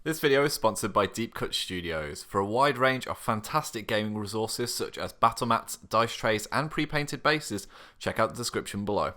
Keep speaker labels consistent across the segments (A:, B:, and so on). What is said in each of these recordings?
A: This video is sponsored by Deep Cut Studios. For a wide range of fantastic gaming resources such as battle mats, dice trays and pre-painted bases, check out the description below.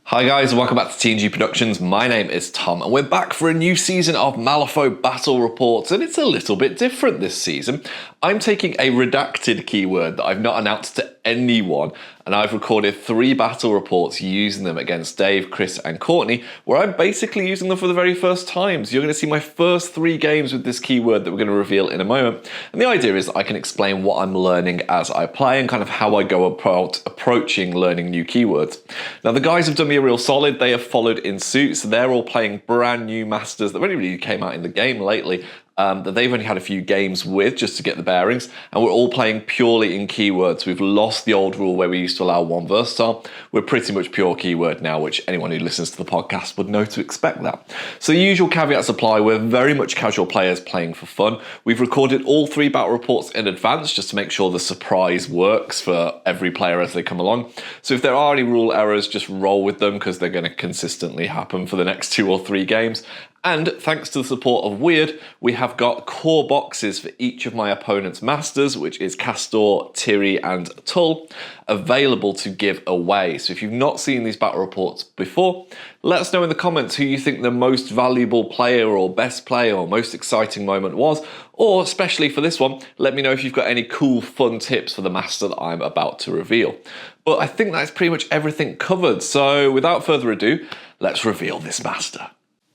B: Hi guys, welcome back to TNG Productions. My name is Tom and we're back for a new season of Malifaux Battle Reports, and it's a little bit different this season. I'm taking a redacted keyword that I've not announced to anyone, and I've recorded 3 battle reports using them against Dave, Chris and Courtney, where I'm basically using them for the very first time. So you're going to see my first 3 games with this keyword that we're going to reveal in a moment. And the idea is that I can explain what I'm learning as I play and kind of how I go about approaching learning new keywords. Now the guys have done me a real solid. They have followed in suit, so they're all playing brand new masters that only really came out in the game lately. That they've only had a few games with just to get the bearings, and we're all playing purely in keywords. We've lost the old rule where we used to allow 1 versatile. We're pretty much pure keyword now, which anyone who listens to the podcast would know to expect that. So the usual caveats apply. We're very much casual players playing for fun. We've recorded all 3 battle reports in advance just to make sure the surprise works for every player as they come along. So if there are any rule errors, just roll with them because they're going to consistently happen for the next 2 or 3 games. And thanks to the support of Weird, we have got core boxes for each of my opponent's masters, which is Castor, Tiri and Tull, available to give away. So if you've not seen these battle reports before, let us know in the comments who you think the most valuable player or best player or most exciting moment was, or especially for this one, let me know if you've got any cool fun tips for the master that I'm about to reveal. But I think that's pretty much everything covered, so without further ado, let's reveal this master.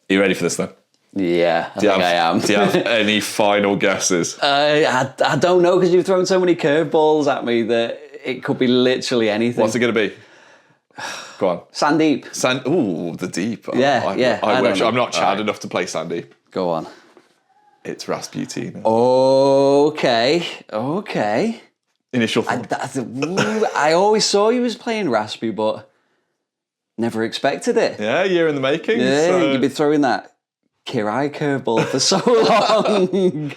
B: Are you ready for this then?
C: Yeah, I think I am.
B: Do you have any final guesses?
C: I don't know, because you've thrown so many curveballs at me that it could be literally anything.
B: What's it going to be? Go on.
C: Sandeep.
B: Ooh, the deep.
C: Yeah,
B: I wish.
C: know.
B: I'm not Chad enough to play Sandeep.
C: Go on.
B: It's Rasputina.
C: Okay.
B: Initial thought.
C: I always saw you was playing Raspu, but never expected it.
B: Yeah, year in the making.
C: Yeah,
B: so.
C: you've been throwing that Kirai curveball for so long.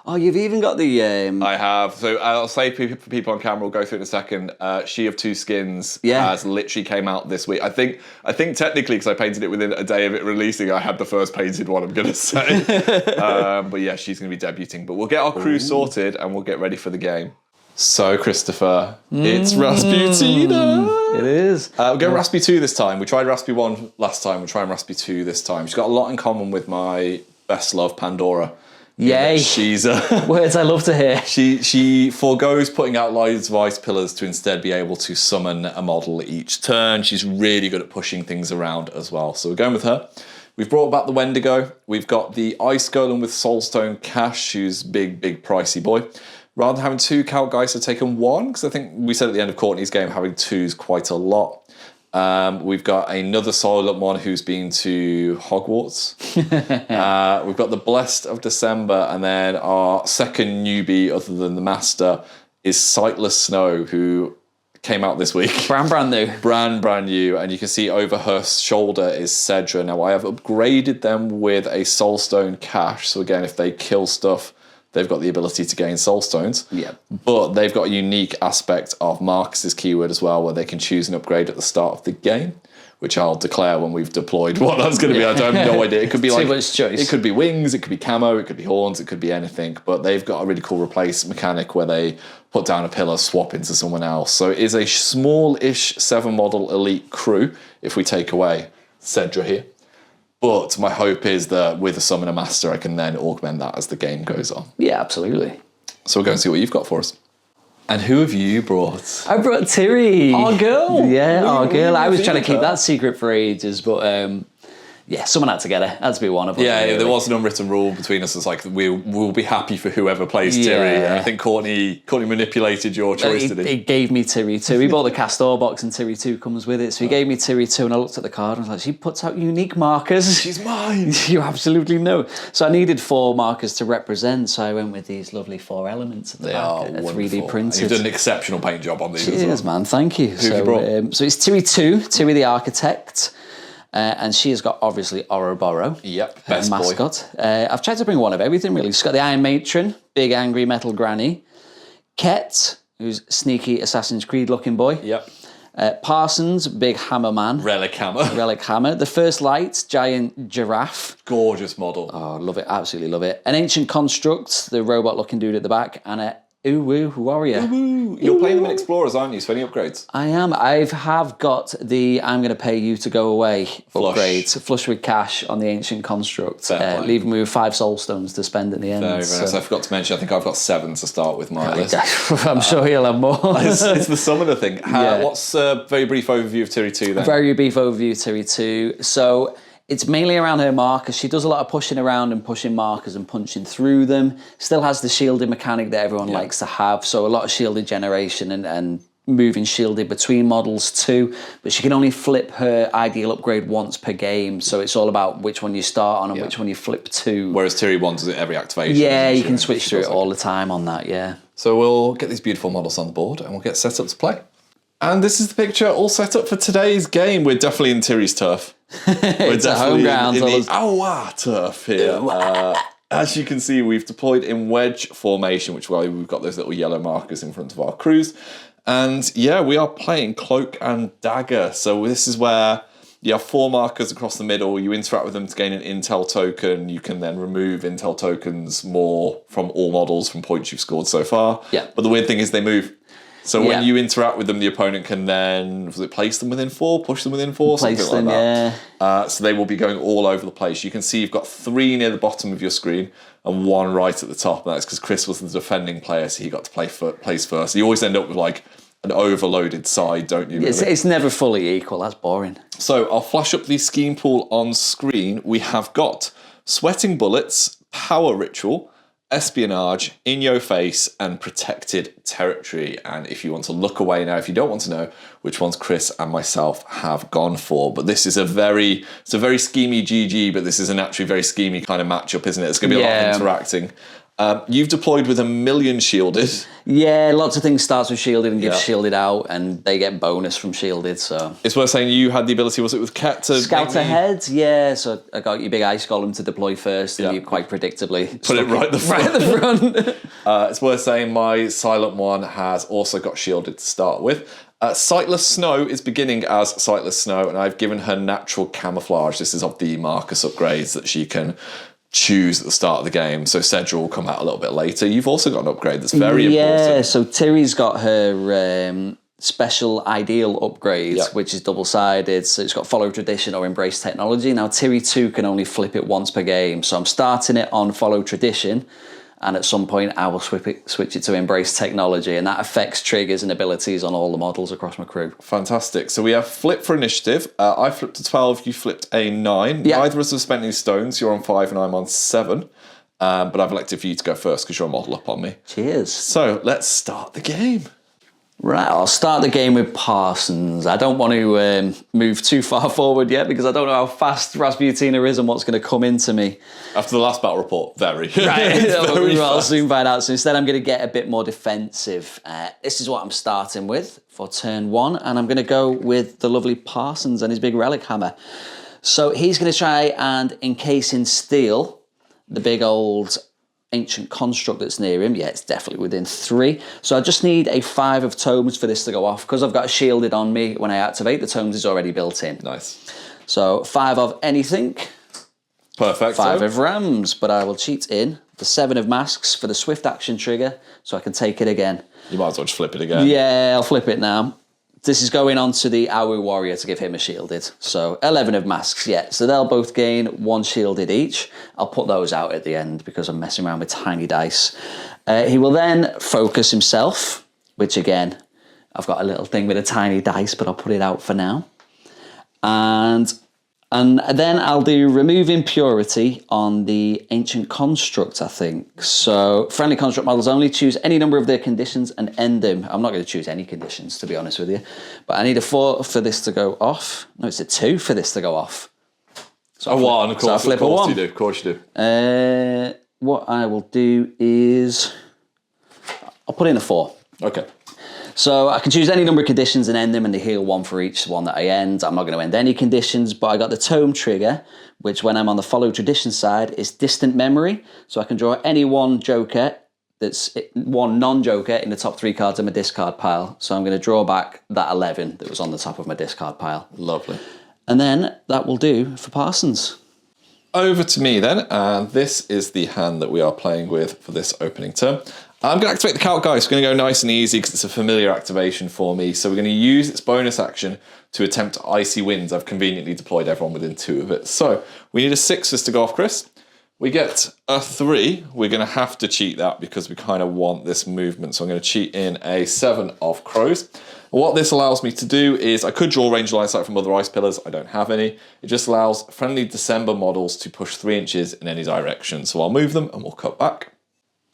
C: Oh, you've even got the...
B: I have. So I'll say for people on camera, we'll go through it in a second. She of 2 Skins has literally came out this week. I think technically, because I painted it within a day of it releasing, I had the first painted one, I'm going to say. But yeah, she's going to be debuting. But we'll get our crew sorted and we'll get ready for the game. So, Christopher, it's Rasputina.
C: It is.
B: We're going Raspu 2 this time. We tried Raspu 1 last time. We're trying Raspu 2 this time. She's got a lot in common with my best love, Pandora.
C: Yay.
B: She's
C: words I love to hear.
B: She forgoes putting out loads of ice pillars to instead be able to summon a model each turn. She's really good at pushing things around as well. So we're going with her. We've brought back the Wendigo. We've got the Ice Golem with Soulstone Cash, who's big pricey boy. Rather than having 2 Kalkgeist, I've taken 1, because I think we said at the end of Courtney's game having 2 is quite a lot. We've got another Silent one who's been to Hogwarts. We've got the Blessed of December, and then our second newbie other than the Master is Sightless Snow, who came out this week.
C: Brand new.
B: Brand new, and you can see over her shoulder is Cedra. Now I have upgraded them with a Soulstone Cache, so again, if they kill stuff, they've got the ability to gain soul stones.
C: Yeah.
B: But they've got a unique aspect of Marcus's keyword as well, where they can choose an upgrade at the start of the game, which I'll declare when we've deployed what that's going to be. I have no idea. It could be like...
C: Too much choice.
B: It could be wings, it could be camo, it could be horns, it could be anything. But they've got a really cool replace mechanic where they put down a pillar, swap into someone else. So it is a small-ish 7-model elite crew, if we take away Cedra here. But my hope is that with a Summoner Master, I can then augment that as the game goes on.
C: Yeah, absolutely.
B: So we'll go and see what you've got for us. And who have you brought?
C: I brought Tiri.
B: Our girl.
C: Yeah, our girl. I was trying to keep that secret for ages, but yeah, someone had to get her. Had to be one of them.
B: Yeah,
C: really.
B: there was an unwritten rule between us. It's like we'll be happy for whoever plays Tiri.
C: Yeah.
B: And I think Courtney manipulated your choice, did he?
C: He gave me Tiri 2. He bought the Castor box and Tiri 2 comes with it. So he gave me Tiri 2 and I looked at the card and I was like, she puts out unique markers.
B: She's mine.
C: You absolutely know. So I needed 4 markers to represent, so I went with these lovely 4 elements at the back.
B: Are
C: 3D printed.
B: You've done an exceptional paint job on these
C: Cheers,
B: as well.
C: man. Thank you.
B: Who have you brought?
C: So it's Tiri 2, Tiri the Architect. And she has got, obviously, Ouroboros.
B: Yep, best
C: mascot. I've tried to bring one of everything, really. She's got the Iron Matron, big angry metal granny. Ket, who's sneaky Assassin's Creed looking boy.
B: Yep.
C: Parsons, big hammer man.
B: Relic hammer.
C: Relic hammer. The First Light, giant giraffe.
B: Gorgeous model.
C: Oh, love it. Absolutely love it. An Ancient Construct, the robot-looking dude at the back, and a Uwu warrior.
B: Ooh, you're playing them in Explorers, aren't you? So any upgrades?
C: I am. I have got the I'm going to pay you to go away upgrades. Flush with cash on the Ancient Construct. Leaving me with 5 soul stones to spend at the end.
B: Very nice. I forgot to mention, I think I've got 7 to start with my list.
C: I'm sure he'll have more.
B: It's the summoner thing. What's a very brief overview of Tiri 2 then?
C: Very brief overview of Tiri 2. So it's mainly around her markers. She does a lot of pushing around and pushing markers and punching through them. Still has the shielded mechanic that everyone likes to have. So a lot of shielded generation and moving shielded between models too. But she can only flip her ideal upgrade once per game. So it's all about which one you start on and which one you flip to.
B: Whereas Tiri 1 does it every activation.
C: Yeah, you can switch through it all the time on that, yeah.
B: So we'll get these beautiful models on the board and we'll get set up to play. And this is the picture all set up for today's game. We're definitely in Tiri's turf.
C: It's a home ground.
B: In the Awa turf here. As you can see, we've deployed in wedge formation, which is why we've got those little yellow markers in front of our crews. And yeah, we are playing Cloak and Dagger. So this is where you have 4 markers across the middle. You interact with them to gain an intel token. You can then remove intel tokens more from all models from points you've scored so far.
C: Yeah.
B: But the weird thing is they move. So when you interact with them, the opponent can then, place them within 4, push them within 4,
C: Place
B: something
C: them,
B: like that. So they will be going all over the place. You can see you've got 3 near the bottom of your screen and 1 right at the top. And that's because Chris was the defending player, so he got to place first. You always end up with like an overloaded side, don't you? Really?
C: It's never fully equal. That's boring.
B: So I'll flash up the scheme pool on screen. We have got Sweating Bullets, Power Ritual, Espionage, In Your Face, and Protected Territory. And if you want to look away now, if you don't want to know which ones Chris and myself have gone for, but this is a very schemy GG, but this is a naturally very schemy kind of matchup, isn't it? It's going to be a lot of interacting. You've deployed with 1,000,000 shielded.
C: Yeah, lots of things starts with shielded and gives shielded out, and they get bonus from shielded. So
B: it's worth saying you had the ability, was it with Ket to
C: scout ahead? Yeah, so I got your big ice golem to deploy first, and you quite predictably
B: put it right at the front.
C: Right at the front.
B: It's worth saying my silent one has also got shielded to start with. Sightless Snow is beginning as Sightless Snow, and I've given her natural camouflage. This is of the Marcus upgrades that she can choose at the start of the game. So Cedra will come out a little bit later. You've also got an upgrade that's very important.
C: Yeah, so Tiri's got her special ideal upgrade, which is double-sided. So it's got Follow Tradition or Embrace Technology. Now Tiri 2 can only flip it once per game. So I'm starting it on Follow Tradition, and at some point I will switch it to Embrace Technology, and that affects triggers and abilities on all the models across my crew.
B: Fantastic. So we have flip for initiative. I flipped a 12, you flipped a 9.
C: Yeah.
B: Neither of us have spent any stones. You're on 5 and I'm on 7. But I've elected for you to go first because you're a model up on me.
C: Cheers.
B: So let's start the game.
C: Right, I'll start the game with Parsons. I don't want to move too far forward yet because I don't know how fast Rasputina is and what's going to come into me.
B: After the last battle report, very.
C: Right, I'll soon find out. So instead I'm going to get a bit more defensive. This is what I'm starting with for turn 1, and I'm going to go with the lovely Parsons and his big relic hammer. So he's going to try and encase in steel the big old Ancient Construct that's near him. Yeah, it's definitely within 3. So I just need a 5 of tomes for this to go off. Because I've got a shielded on me when I activate, the tomes is already built in.
B: Nice.
C: So 5 of anything.
B: Perfect.
C: 5 of rams, but I will cheat in the 7 of masks for the swift action trigger so I can take it again.
B: You might as well just flip it again.
C: Yeah, I'll flip it now. This is going on to the Awu warrior to give him a shielded. So 11 of masks, yeah. So they'll both gain 1 shielded each. I'll put those out at the end because I'm messing around with tiny dice. He will then focus himself, which again, I've got a little thing with a tiny dice, but I'll put it out for now. And then I'll do remove impurity on the Ancient Construct, I think. So friendly construct models only choose any number of their conditions and end them. I'm not going to choose any conditions, to be honest with you. But I need a 4 for this to go off. No, it's a 2 for this to go off. So
B: a 1, of course.
C: So I flip a 1.
B: You do. Of course you do.
C: What I will do is I'll put in a 4.
B: Okay.
C: So I can choose any number of conditions and end them, and they heal 1 for each one that I end. I'm not going to end any conditions, but I got the tome trigger, which when I'm on the Follow Tradition side is Distant Memory. So I can draw any one joker that's one non-joker in the top 3 cards of my discard pile. So I'm going to draw back that 11 that was on the top of my discard pile.
B: Lovely.
C: And then that will do for Parsons.
B: Over to me then, and this is the hand that we are playing with for this opening turn. I'm going to activate the Calc Guy. It's going to go nice and easy because it's a familiar activation for me. So we're going to use its bonus action to attempt Icy Winds. I've conveniently deployed everyone within 2 of it. So we need a 6 for this to go off, Chris. We get a 3. We're going to have to cheat that because we kind of want this movement. So I'm going to cheat in a 7 of Crows. What this allows me to do is I could draw range line of sight from other ice pillars. I don't have any. It just allows friendly December models to push 3 inches in any direction. So I'll move them and we'll cut back.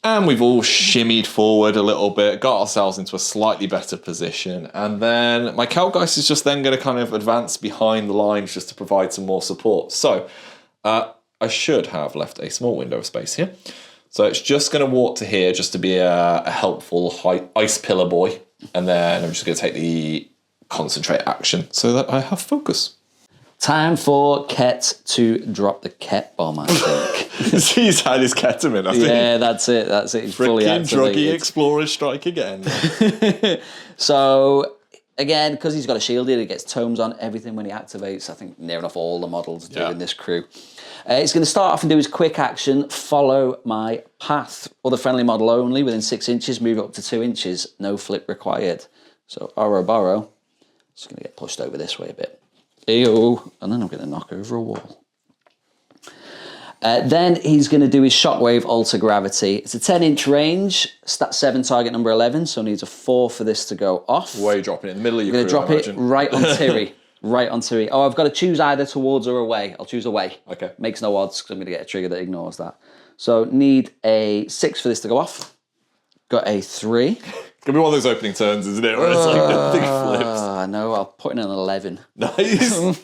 B: And we've all shimmied forward a little bit, got ourselves into a slightly better position. And then my Calgeist is just then going to kind of advance behind the lines just to provide some more support. So I should have left a small window of space here. So it's just going to walk to here just to be a helpful ice pillar boy. And then I'm just going to take the concentrate action so that I have focus.
C: Time for Ket to drop the Ket bomb, I think.
B: He's had his ketamine, I think.
C: Yeah, that's it. He's fully activated.
B: Druggy Explorer strike again.
C: So, again, because he's got a shielded, it gets tomes on everything when he activates. I think near enough all the models do in this crew. He's going to start off and do his quick action, follow my path. Other friendly model only, within 6 inches, move up to 2 inches. No flip required. So Ouroboros is going to get pushed over this way a bit. Ew. And then I'm going to knock over a wall. Then he's going to do his Shockwave Alter Gravity. It's a 10-inch range, stat 7, target number 11, so needs a 4 for this to go off.
B: Where are you dropping it? In the middle of your
C: crew, I'm going to drop it right on Tiri. Right on Tiri. Oh, I've got to choose either towards or away. I'll choose away.
B: Okay.
C: Makes no odds because I'm going to get a trigger that ignores that. So need a 6 for this to go off. Got a 3.
B: Could be one of those opening turns, isn't it? Where it's like the big flips.
C: I know, I'll put in an 11.
B: Nice.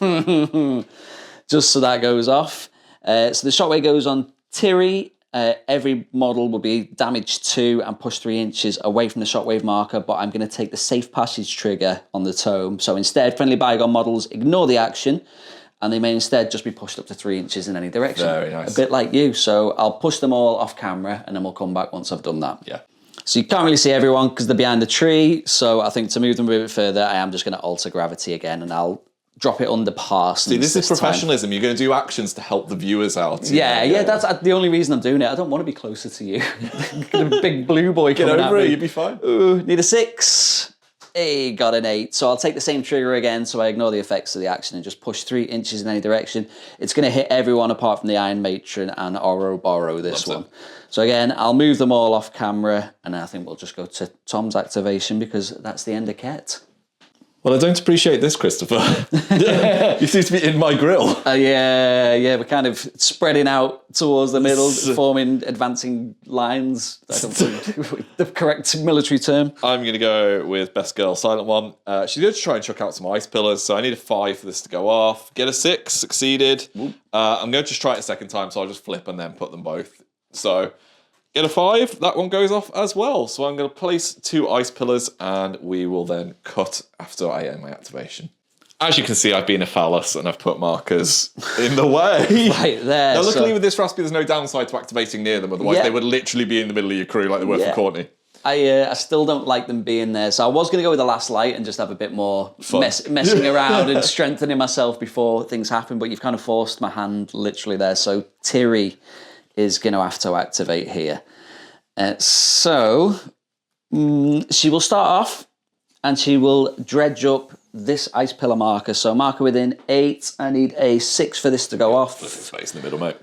C: Just so that goes off. So the Shockwave goes on Tiri. Every model will be damaged 2 and push 3 inches away from the Shockwave marker, but I'm going to take the Safe Passage trigger on the tome. So instead, friendly Bygone models ignore the action, and they may instead just be pushed up to 3 inches in any direction.
B: Very nice.
C: A bit like you. So I'll push them all off camera, and then we'll come back once I've done that.
B: Yeah.
C: So you can't really see everyone because they're behind the tree. So I think to move them a bit further, I am just going to alter gravity again, and I'll drop it under Parsons.
B: See, this is professionalism. You're going to do actions to help the viewers out.
C: Yeah, that's the only reason I'm doing it. I don't want to be closer to you. The big blue boy coming
B: Get over
C: at
B: it,
C: me.
B: you'll be fine.
C: Ooh, need a 6. Hey, got an 8. So I'll take the same trigger again, so I ignore the effects of the action and just push 3 inches in any direction. It's going to hit everyone apart from the Iron Matron and Ouroboros, this one. So again, I'll move them all off camera, and I think we'll just go to Tom's activation because that's the end of Ket.
B: Well, I don't appreciate this, Christopher. You seem to be in my grill.
C: Yeah, we're kind of spreading out towards the middle, forming advancing lines. I don't think the correct military term.
B: I'm going to go with Best Girl, Silent One. She's going to try and chuck out some ice pillars, so I need a 5 for this to go off. Get a 6, succeeded. I'm going to just try it a second time, so I'll just flip and then put them both. So, get a 5, that one goes off as well. So I'm going to place 2 ice pillars and we will then cut after I end my activation. As you can see, I've been a phallus and I've put markers in the way.
C: Right there.
B: Now, luckily with this Raspy, there's no downside to activating near them. Otherwise, they would literally be in the middle of your crew like they were for Courtney.
C: I still don't like them being there. So I was going to go with the last light and just have a bit more messing around and strengthening myself before things happen. But you've kind of forced my hand literally there. So Tiri is going to have to activate here. So she will start off and she will dredge up this ice pillar marker. So marker within 8. I need a 6 for this to go off.
B: Space in the middle, mate.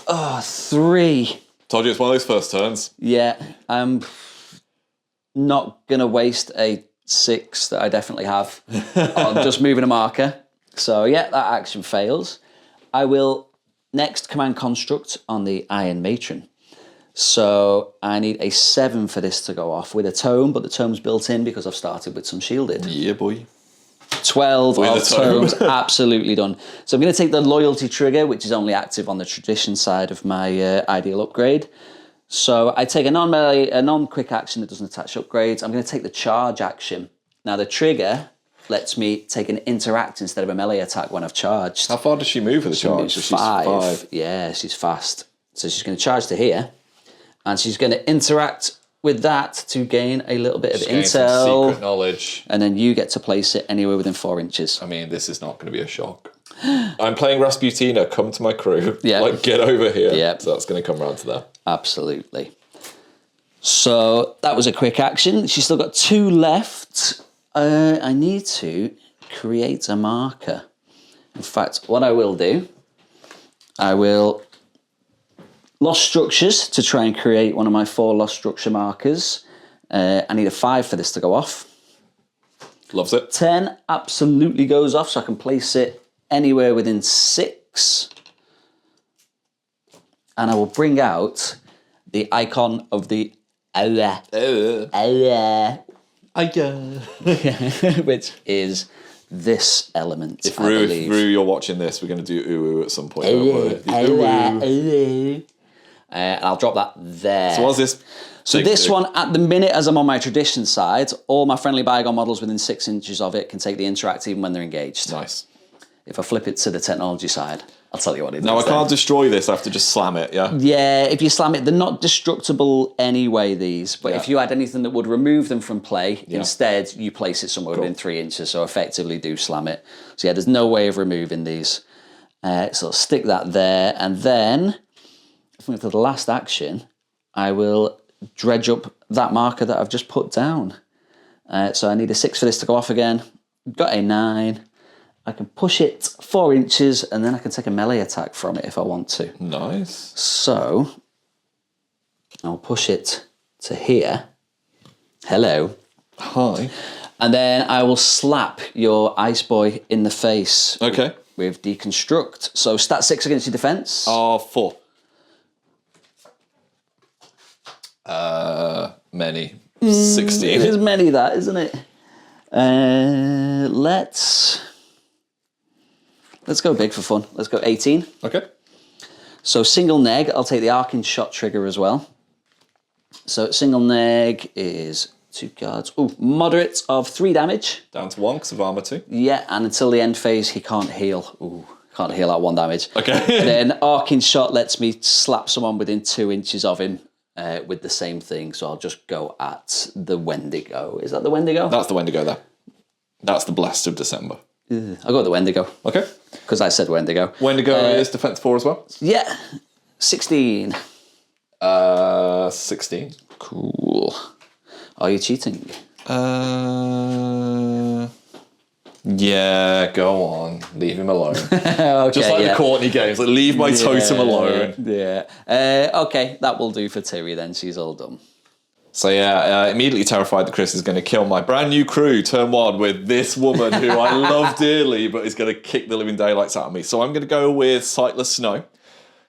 C: Oh, 3.
B: Told you it's one of those first turns.
C: Yeah, I'm not going to waste a 6 that I definitely have on just moving a marker. So yeah, that action fails. I will next command construct on the Iron Matron. So I need a 7 for this to go off with a tome, but the tome's built in because I've started with some shielded.
B: Yeah, boy.
C: 12 of tomes, absolutely done. So I'm going to take the loyalty trigger, which is only active on the tradition side of my ideal upgrade. So I take a non-quick action that doesn't attach upgrades. I'm going to take the charge action. Now the trigger lets me take an interact instead of a melee attack when I've charged.
B: How far does she move with the charge?
C: She's 5. Yeah, she's fast. So she's going to charge to here, and she's going to interact with that to gain a little bit of
B: Gain some
C: intel.
B: secret knowledge.
C: And then you get to place it anywhere within 4 inches.
B: I mean, this is not going to be a shock. I'm playing Rasputina. Come to my crew.
C: Yeah.
B: Like, get over here.
C: Yeah.
B: So that's going to come round to there.
C: Absolutely. So that was a quick action. She's still got 2 left. I need to create a marker. In fact, what I will do, I will lost structures to try and create one of my 4 lost structure markers. I need a 5 for this to go off.
B: Loves it.
C: 10 absolutely goes off, so I can place it anywhere within 6. And I will bring out the icon of the Allah, which is this element.
B: If Rue, you're watching this, we're going to do ooh at some point. And
C: I'll drop that there.
B: So what's this?
C: So this one, at the minute, as I'm on my tradition side, all my friendly Bygone models within 6 inches of it can take the interact even when they're engaged.
B: Nice.
C: If I flip it to the technology side, I'll tell you what it is.
B: Now I can't destroy this, I have to just slam it, yeah?
C: Yeah, if you slam it, they're not destructible anyway, these. But if you had anything that would remove them from play, instead you place it somewhere within 3 inches, so effectively do slam it. So yeah, there's no way of removing these. So I'll stick that there, and then, if we go to the last action, I will dredge up that marker that I've just put down. So I need a 6 for this to go off again. Got a 9. I can push it 4 inches, and then I can take a melee attack from it if I want to.
B: Nice.
C: So I'll push it to here. Hello.
B: Hi.
C: And then I will slap your ice boy in the face.
B: Okay.
C: With deconstruct. So stat 6 against your defense.
B: 4. Many. 16.
C: There's many that, isn't it? Let's go big for fun. Let's go 18.
B: Okay.
C: So single neg, I'll take the arcing shot trigger as well. So single neg is 2 cards. Ooh, moderate of 3 damage.
B: Down to 1 because of armor 2.
C: Yeah, and until the end phase, he can't heal. Ooh, can't heal at 1 damage.
B: Okay.
C: And then arcing shot lets me slap someone within 2 inches of him with the same thing. So I'll just go at the Wendigo. Is that the Wendigo?
B: That's the Wendigo there. That's the Blast of December.
C: I'll go with the Wendigo.
B: Okay.
C: Because I said Wendigo.
B: Wendigo is defense 4 as well?
C: Yeah. 16.
B: 16.
C: Cool. Are you cheating?
B: Yeah, go on. Leave him alone.
C: Okay,
B: Just like the Courtney games, like leave my totem alone.
C: Yeah. Okay, that will do for Tiri then. She's all done.
B: So yeah, immediately terrified that Chris is going to kill my brand new crew, turn 1, with this woman who I love dearly, but is going to kick the living daylights out of me. So I'm going to go with Sightless Snow.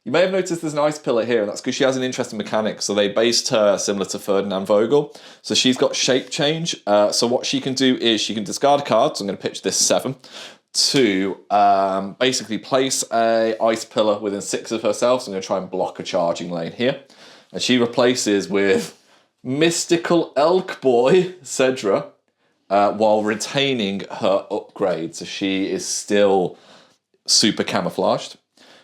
B: You may have noticed there's an ice pillar here, and that's because she has an interesting mechanic. So they based her similar to Ferdinand Vogel. So she's got shape change. So what she can do is she can discard cards. I'm going to pitch this 7 to basically place a ice pillar within 6 of herself. So I'm going to try and block a charging lane here. And she replaces with Mystical Elk Boy, Cedra, while retaining her upgrade. So she is still super camouflaged.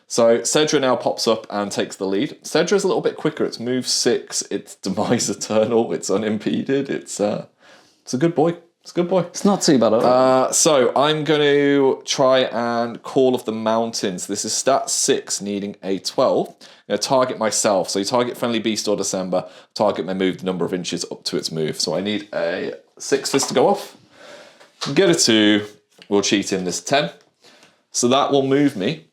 B: So Cedra now pops up and takes the lead. Cedra's a little bit quicker. It's move 6. It's Demise Eternal. It's unimpeded. It's a good boy. It's a good boy.
C: It's not too bad at all.
B: So I'm going to try and Call of the Mountains. This is stat 6, needing a 12. I'm going to target myself. So you target Friendly Beast or December. Target may move the number of inches up to its move. So I need a 6 for this to go off. Get a 2. We'll cheat in this 10. So that will move me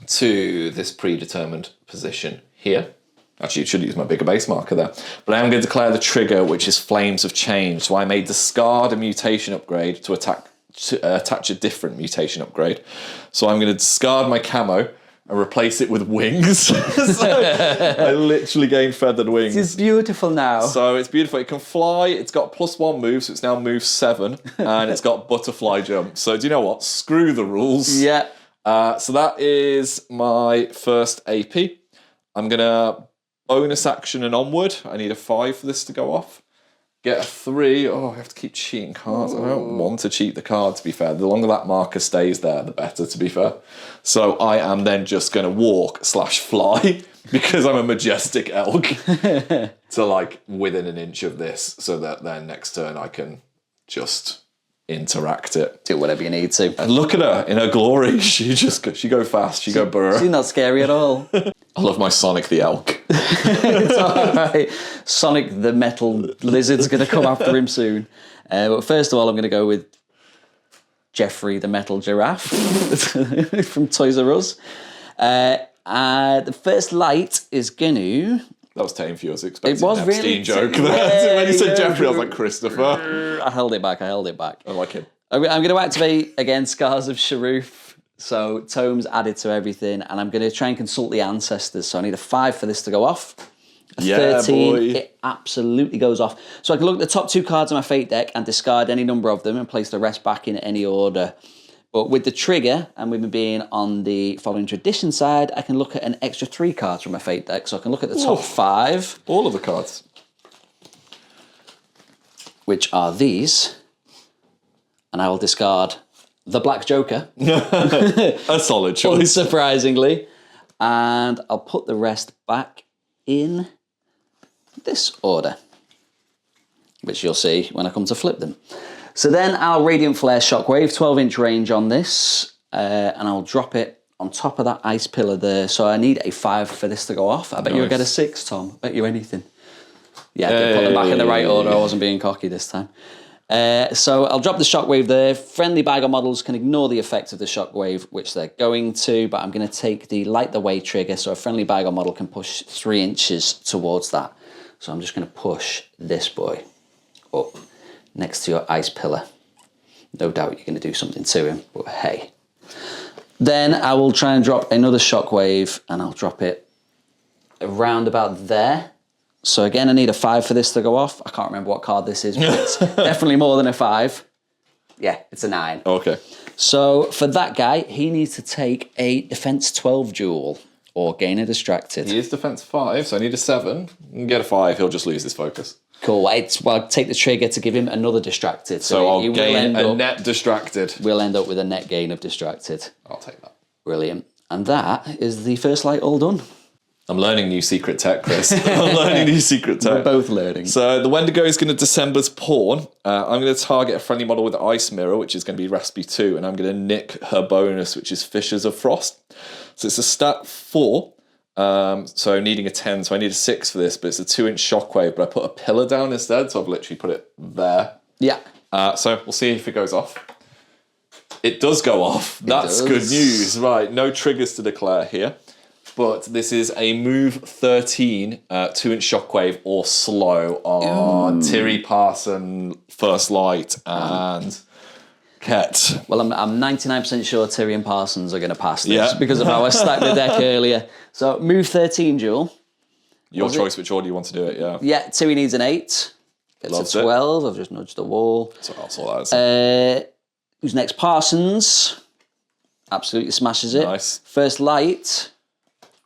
B: to this predetermined position here. Actually, it should use my bigger base marker there. But I am going to declare the trigger, which is Flames of Change. So I may discard a mutation upgrade to attach a different mutation upgrade. So I'm going to discard my camo and replace it with wings. So I literally gain feathered wings.
C: It's beautiful now.
B: So it's beautiful. It can fly. It's got +1 move, so it's now move 7. And it's got butterfly jump. So do you know what? Screw the rules.
C: Yeah.
B: So that is my first AP. I'm going to bonus action and onward. I need a 5 for this to go off. Get a 3. Oh, I have to keep cheating cards. I don't want to cheat the card, to be fair. The longer that marker stays there, the better, to be fair. So I am then just going to walk/fly because I'm a majestic elk, to like within an inch of this, so that then next turn I can just interact it.
C: Do whatever you need to.
B: And look at her in her glory. She go fast. She go burr.
C: She's not scary at all.
B: I love my Sonic the elk.
C: It's all right. Sonic the metal lizard's going to come after him soon. But first of all, I'm going to go with Jeffrey the metal giraffe from Toys R Us. The first light is going to...
B: That was tame for you. I was expecting
C: It was
B: an Epstein
C: really
B: joke.
C: yeah,
B: When you said
C: yeah.
B: Jeffrey, I was like, Christopher.
C: I held it back.
B: I like him.
C: I'm going to activate, again, Scars of Sharuf. So tomes added to everything. And I'm going to try and consult the ancestors. So I need a 5 for this to go off. A 13,
B: boy.
C: it absolutely goes off. So I can look at the top 2 cards of my fate deck and discard any number of them and place the rest back in any order. But with the trigger, and with me being on the following tradition side, I can look at an extra 3 cards from my fate deck. So I can look at the top 5.
B: All of the cards.
C: Which are these. And I will discard the Black Joker.
B: A solid choice.
C: Unsurprisingly. And I'll put the rest back in this order, which you'll see when I come to flip them. So then our Radiant Flare Shockwave, 12-inch range on this, and I'll drop it on top of that ice pillar there. So I need a 5 for this to go off. I bet you'll get a 6, Tom. I bet you anything. Yeah, I did put them back in the right order. I wasn't being cocky this time. So I'll drop the Shockwave there. Friendly Bagger models can ignore the effect of the Shockwave, which they're going to, but I'm going to take the Light the Way trigger, so a friendly Bagger model can push 3 inches towards that. So I'm just going to push this boy up next to your ice pillar. No doubt you're going to do something to him, but hey. Then I will try and drop another Shockwave, and I'll drop it around about there. So again, I need a 5 for this to go off. I can't remember what card this is, but it's definitely more than a 5. Yeah, it's a 9.
B: Okay.
C: So for that guy, he needs to take a defense 12 duel or gain a distracted.
B: He is defense 5, so I need a 7. You can get a 5, he'll just lose his focus.
C: Cool. Well, I'll take the trigger to give him another distracted.
B: So I'll gain a net distracted.
C: We'll end up with a net gain of distracted.
B: I'll take that.
C: Brilliant. And that is the first light all done.
B: I'm learning new secret tech, Chris. I'm learning new secret tech.
C: We're both learning.
B: So the Wendigo is going to December's Pawn. I'm going to target a friendly model with Ice Mirror, which is going to be Rasputina, and I'm going to nick her bonus, which is Fissures of Frost. So it's a stat 4, so needing a 10, so I need a 6 for this, but it's a 2-inch Shockwave, but I put a pillar down instead, so I've literally put it there.
C: Yeah.
B: So we'll see if it goes off. It does go off. That's good news. Right, no triggers to declare here. But this is a move 13, 2-inch Shockwave or slow on Tiri, Parson, First Light, and Ket.
C: Well, I'm 99% sure Tiri and Parsons are going to pass this because of how I stacked the deck earlier. So move 13 duel.
B: Your choice which order you want to do it, yeah.
C: Yeah, Tiri needs an 8. Gets a 12. I've just nudged the wall.
B: So I'll sort that out.
C: Who's next? Parsons. Absolutely smashes it.
B: Nice.
C: First Light.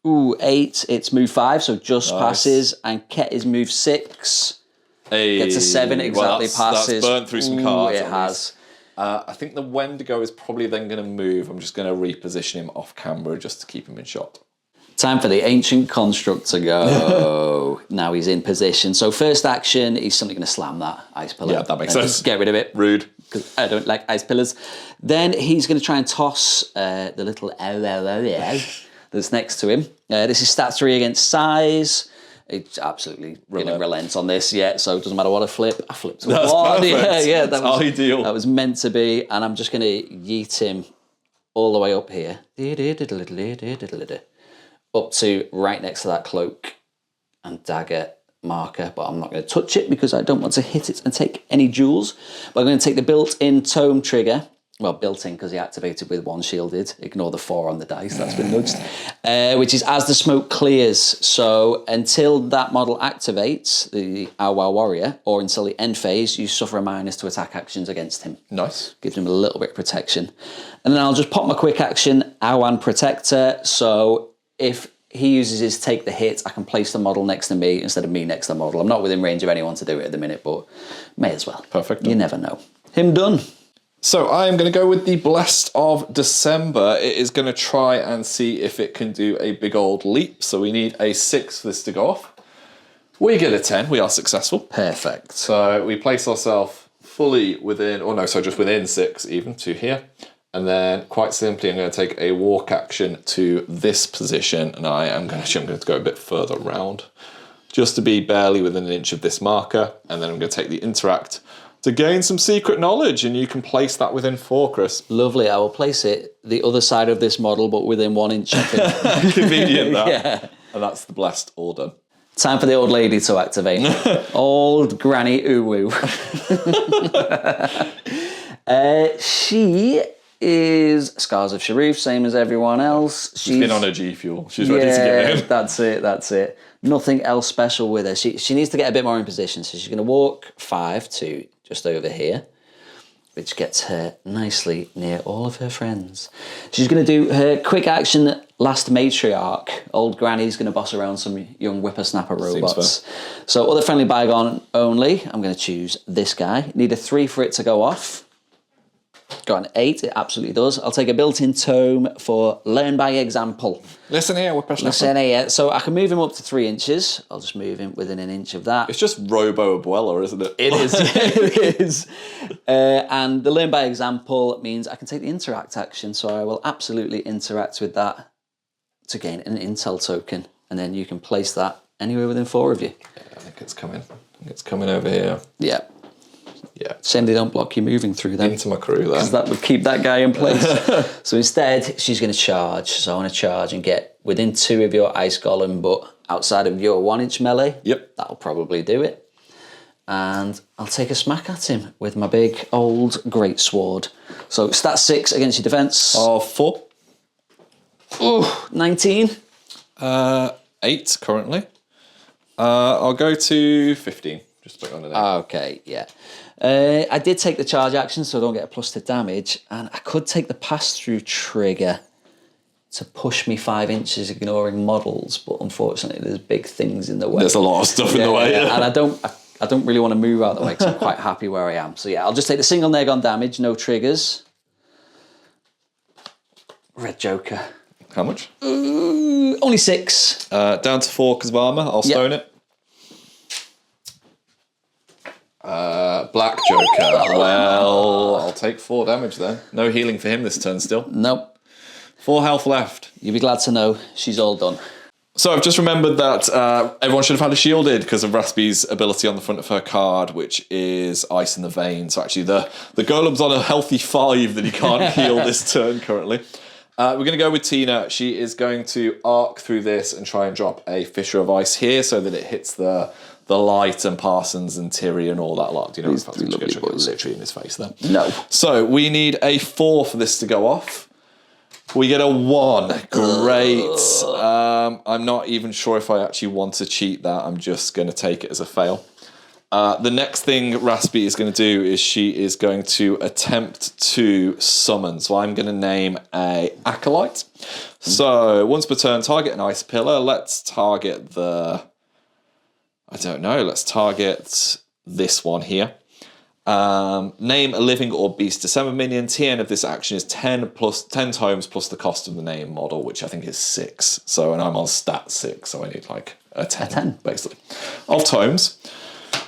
C: Ooh, 8. It's move 5, so just passes. And Ket is move 6.
B: Hey.
C: Gets a 7, exactly passes.
B: That's burnt through some cards.
C: It has.
B: I think the Wendigo is probably then going to move. I'm just going to reposition him off camera just to keep him in shot.
C: Time for the Ancient Construct to go. Now he's in position. So first action, he's simply going to slam that ice pillar.
B: Yeah, that makes sense.
C: Just get rid of it.
B: Rude.
C: Because I don't like ice pillars. Then he's going to try and toss the little that's next to him. This is stat 3 against size. It's absolutely relent on this, so it doesn't matter what I flip. I flipped a 1.
B: Perfect.
C: Yeah, that was
B: ideal.
C: That was meant to be, and I'm just going to yeet him all the way up here. Up to right next to that cloak and dagger marker, but I'm not going to touch it because I don't want to hit it and take any jewels. But I'm going to take the built-in tome trigger. Well, built-in because he activated with 1 shielded. Ignore the 4 on the dice, that's been nudged. Which is as the smoke clears. So until that model activates, the Owl Warrior, or until the end phase, you suffer a minus to attack actions against him.
B: Nice.
C: Gives him a little bit of protection. And then I'll just pop my quick action, Awan Protector. So if he uses his take the hit, I can place the model next to me instead of me next to the model. I'm not within range of anyone to do it at the minute, but may as well.
B: Perfect.
C: You never know. Him done.
B: So I am going to go with the Blessed of December. It is going to try and see if it can do a big old leap. So we need a 6 for this to go off. We get a 10. We are successful.
C: Perfect.
B: So we place ourselves fully within, just within 6 even to here. And then quite simply, I'm going to take a walk action to this position. And I'm going to go a bit further around just to be barely within an inch of this marker. And then I'm going to take the interact to gain some secret knowledge, and you can place that within 4, Chris.
C: Lovely. I will place it the other side of this model, but within 1 inch of it.
B: Convenient, that.
C: Yeah.
B: And that's the Blessed all done.
C: Time for the old lady to activate. Old Granny Uwu. She is Scars of Sharif, same as everyone else.
B: She's been on her G Fuel. She's ready to get in.
C: That's it. Nothing else special with her. She needs to get a bit more in position, so she's going to walk 5 to just over here, which gets her nicely near all of her friends. She's going to do her quick action last matriarch. Old Granny's going to boss around some young whippersnapper robots. So other friendly bygone only. I'm going to choose this guy. Need a 3 for it to go off. Got an 8, it absolutely does. I'll take a built-in tome for learn by example.
B: Listen here, whippersnapper.
C: Listen here. So I can move him up to 3 inches. I'll just move him within an inch of that.
B: It's just Robo Abuela, isn't it?
C: It is. It is. And the learn by example means I can take the interact action, so I will absolutely interact with that to gain an intel token, and then you can place that anywhere within 4 of you.
B: Yeah, I think it's coming. It's coming over here.
C: Yeah.
B: Yeah.
C: Shame they don't block you moving through them.
B: Into my crew then.
C: Because that would keep that guy in place. So instead, she's going to charge. So I want to charge and get within 2 of your ice golem, but outside of your 1 inch melee.
B: Yep.
C: That'll probably do it. And I'll take a smack at him with my big old great sword. So stat 6 against your defense.
B: 4.
C: Oh, 19.
B: 8 currently. I'll go to 15. Just put it on the name.
C: Okay, yeah. I did take the charge action, so I don't get a plus to damage, and I could take the pass-through trigger to push me 5 inches, ignoring models, but unfortunately, there's big things in the way.
B: There's a lot of stuff in the way.
C: Yeah. And I don't really want to move out of the way because I'm quite happy where I am. So yeah, I'll just take the single neg on damage, no triggers. Red Joker.
B: How much?
C: Only 6.
B: Down to 4 because of armour. I'll stone it. Black Joker. Well, I'll take 4 damage then. No healing for him this turn still.
C: Nope.
B: 4 health left.
C: You'll be glad to know she's all done.
B: So I've just remembered that everyone should have had a shielded because of Raspi's ability on the front of her card, which is Ice in the Vein. So actually the golem's on a healthy 5 that he can't heal this turn currently. We're going to go with Tina. She is going to arc through this and try and drop a Fissure of Ice here so that it hits the Light and Parsons and Tiri and all that lot. Do you know what's literally in his face there?
C: No.
B: So we need a 4 for this to go off. We get a 1. Great. I'm not even sure if I actually want to cheat that. I'm just going to take it as a fail. The next thing Raspi is going to do is she is going to attempt to summon. So I'm going to name a Acolyte. So once per turn, target an ice pillar. Let's target let's target this one here. Name a living or beast December minion. TN of this action is 10 tomes plus the cost of the name model, which I think is 6. So, and I'm on stat 6, so I need like a 10. Basically. Of tomes.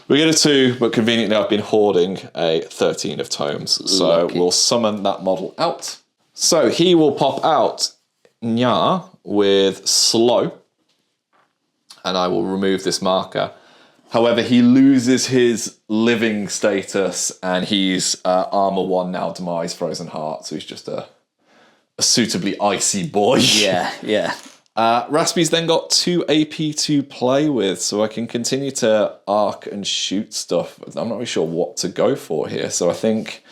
B: We get a 2, but conveniently I've been hoarding a 13 of tomes. So we'll summon that model out. So he will pop out Nya with slow. And I will remove this marker. However, he loses his living status and he's armor 1 now, demise, frozen heart. So he's just a suitably icy boy.
C: Yeah.
B: Raspi's then got 2 AP to play with, so I can continue to arc and shoot stuff. I'm not really sure what to go for here. So I think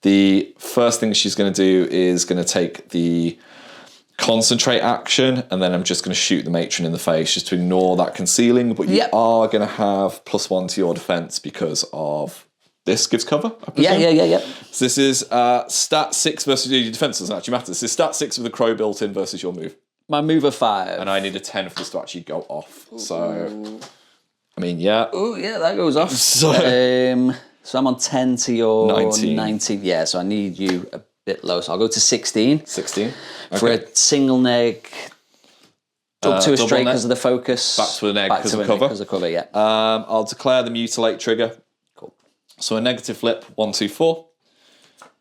B: the first thing she's going to do is going to take the concentrate action, and then I'm just going to shoot the matron in the face just to ignore that concealing. But you are going to have +1 to your defense because of this gives cover, I presume?
C: Yeah.
B: So this is stat 6 versus your defense. Doesn't actually matter. This is stat 6 with the crow built in versus your move.
C: My move of 5.
B: And I need a 10 for this to actually go off. So, I mean, yeah.
C: Oh, yeah, that goes off.
B: So
C: So I'm on 10 to your
B: 19.
C: 19. Yeah, so I need you a bit low. So I'll go to 16.
B: 16.
C: For a single neg, up to a
B: double
C: straight
B: neg.
C: because of the focus.
B: Back to a neg
C: Back
B: because
C: to
B: of
C: a neg
B: cover.
C: because of cover, yeah.
B: I'll declare the mutilate trigger.
C: Cool.
B: So a negative flip, 1, 2, 4,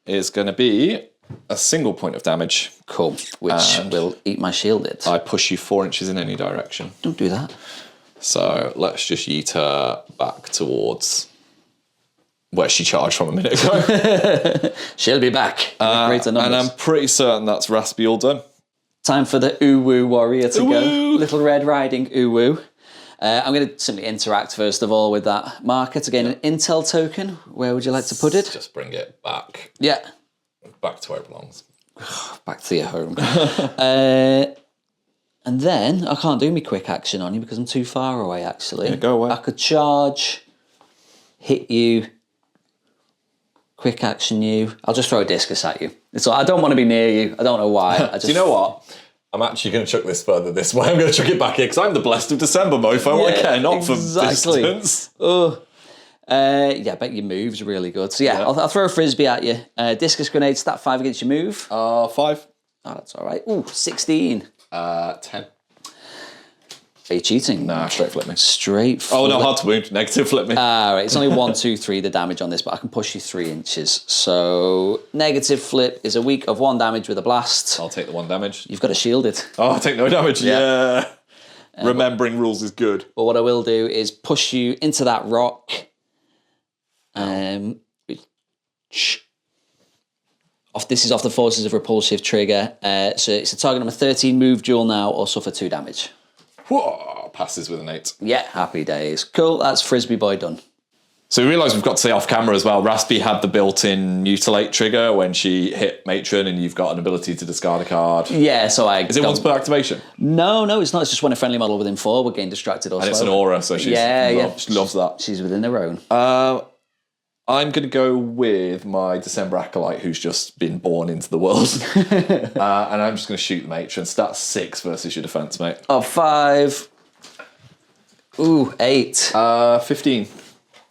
B: is going to be a single point of damage.
C: Cool. Which will eat my shielded.
B: I push you 4 inches in any direction.
C: Don't do that.
B: So let's just yeet her back towards where she charged from a minute ago.
C: She'll be back. Greater numbers.
B: And I'm pretty certain that's Rasputina done.
C: Time for the Uwu warrior to go.
B: Uwu.
C: Little Red Riding Uwu. I'm going to simply interact first of all with that marker to gain an intel token. Where would you like to put it?
B: Just bring it back.
C: Yeah.
B: Back to where it belongs.
C: Back to your home. And then I can't do my quick action on you because I'm too far away, actually.
B: Yeah, go away.
C: I could charge, hit you, quick action you. I'll just throw a discus at you. I don't want to be near you. I don't know why.
B: Do you know what? I'm actually going to chuck this further this way. I'm going to chuck it back here because I'm the blessed of December, mofo. I care not for distance.
C: Oh. Yeah, I bet your move's really good. So yeah. I'll throw a frisbee at you. Discus grenade, stat 5 against your move.
B: 5.
C: Oh, that's all right. Ooh, 16.
B: 10.
C: Are you cheating?
B: Nah, straight flip me.
C: Straight flip.
B: Oh no, hard to wound. Negative flip me.
C: Right, it's only 1, 2, 3 the damage on this, but I can push you 3 inches. So negative flip is a week of 1 damage with a blast.
B: I'll take the 1 damage.
C: You've got to shield it.
B: Oh, I take no damage. Yeah. Remembering rules is good.
C: But what I will do is push you into that rock. This is off the Forces of Repulsive trigger. So it's a target number 13, move duel now, or suffer 2 damage.
B: Whoa, passes with an 8.
C: Yeah, happy days. Cool, that's Frisbee Boy done.
B: So we realise we've got to say off camera as well, Raspy had the built-in mutilate trigger when she hit Matron and you've got an ability to discard a card.
C: Yeah, so I...
B: Is it once per activation?
C: No, it's not. It's just when a friendly model within 4 would gain distracted or
B: And it's
C: slow.
B: an aura, so she loves that.
C: She's within her own.
B: I'm going to go with my December Acolyte who's just been born into the world. And I'm just going to shoot the Matron. Stat 6 versus your defense, mate.
C: 5. Ooh, 8.
B: 15.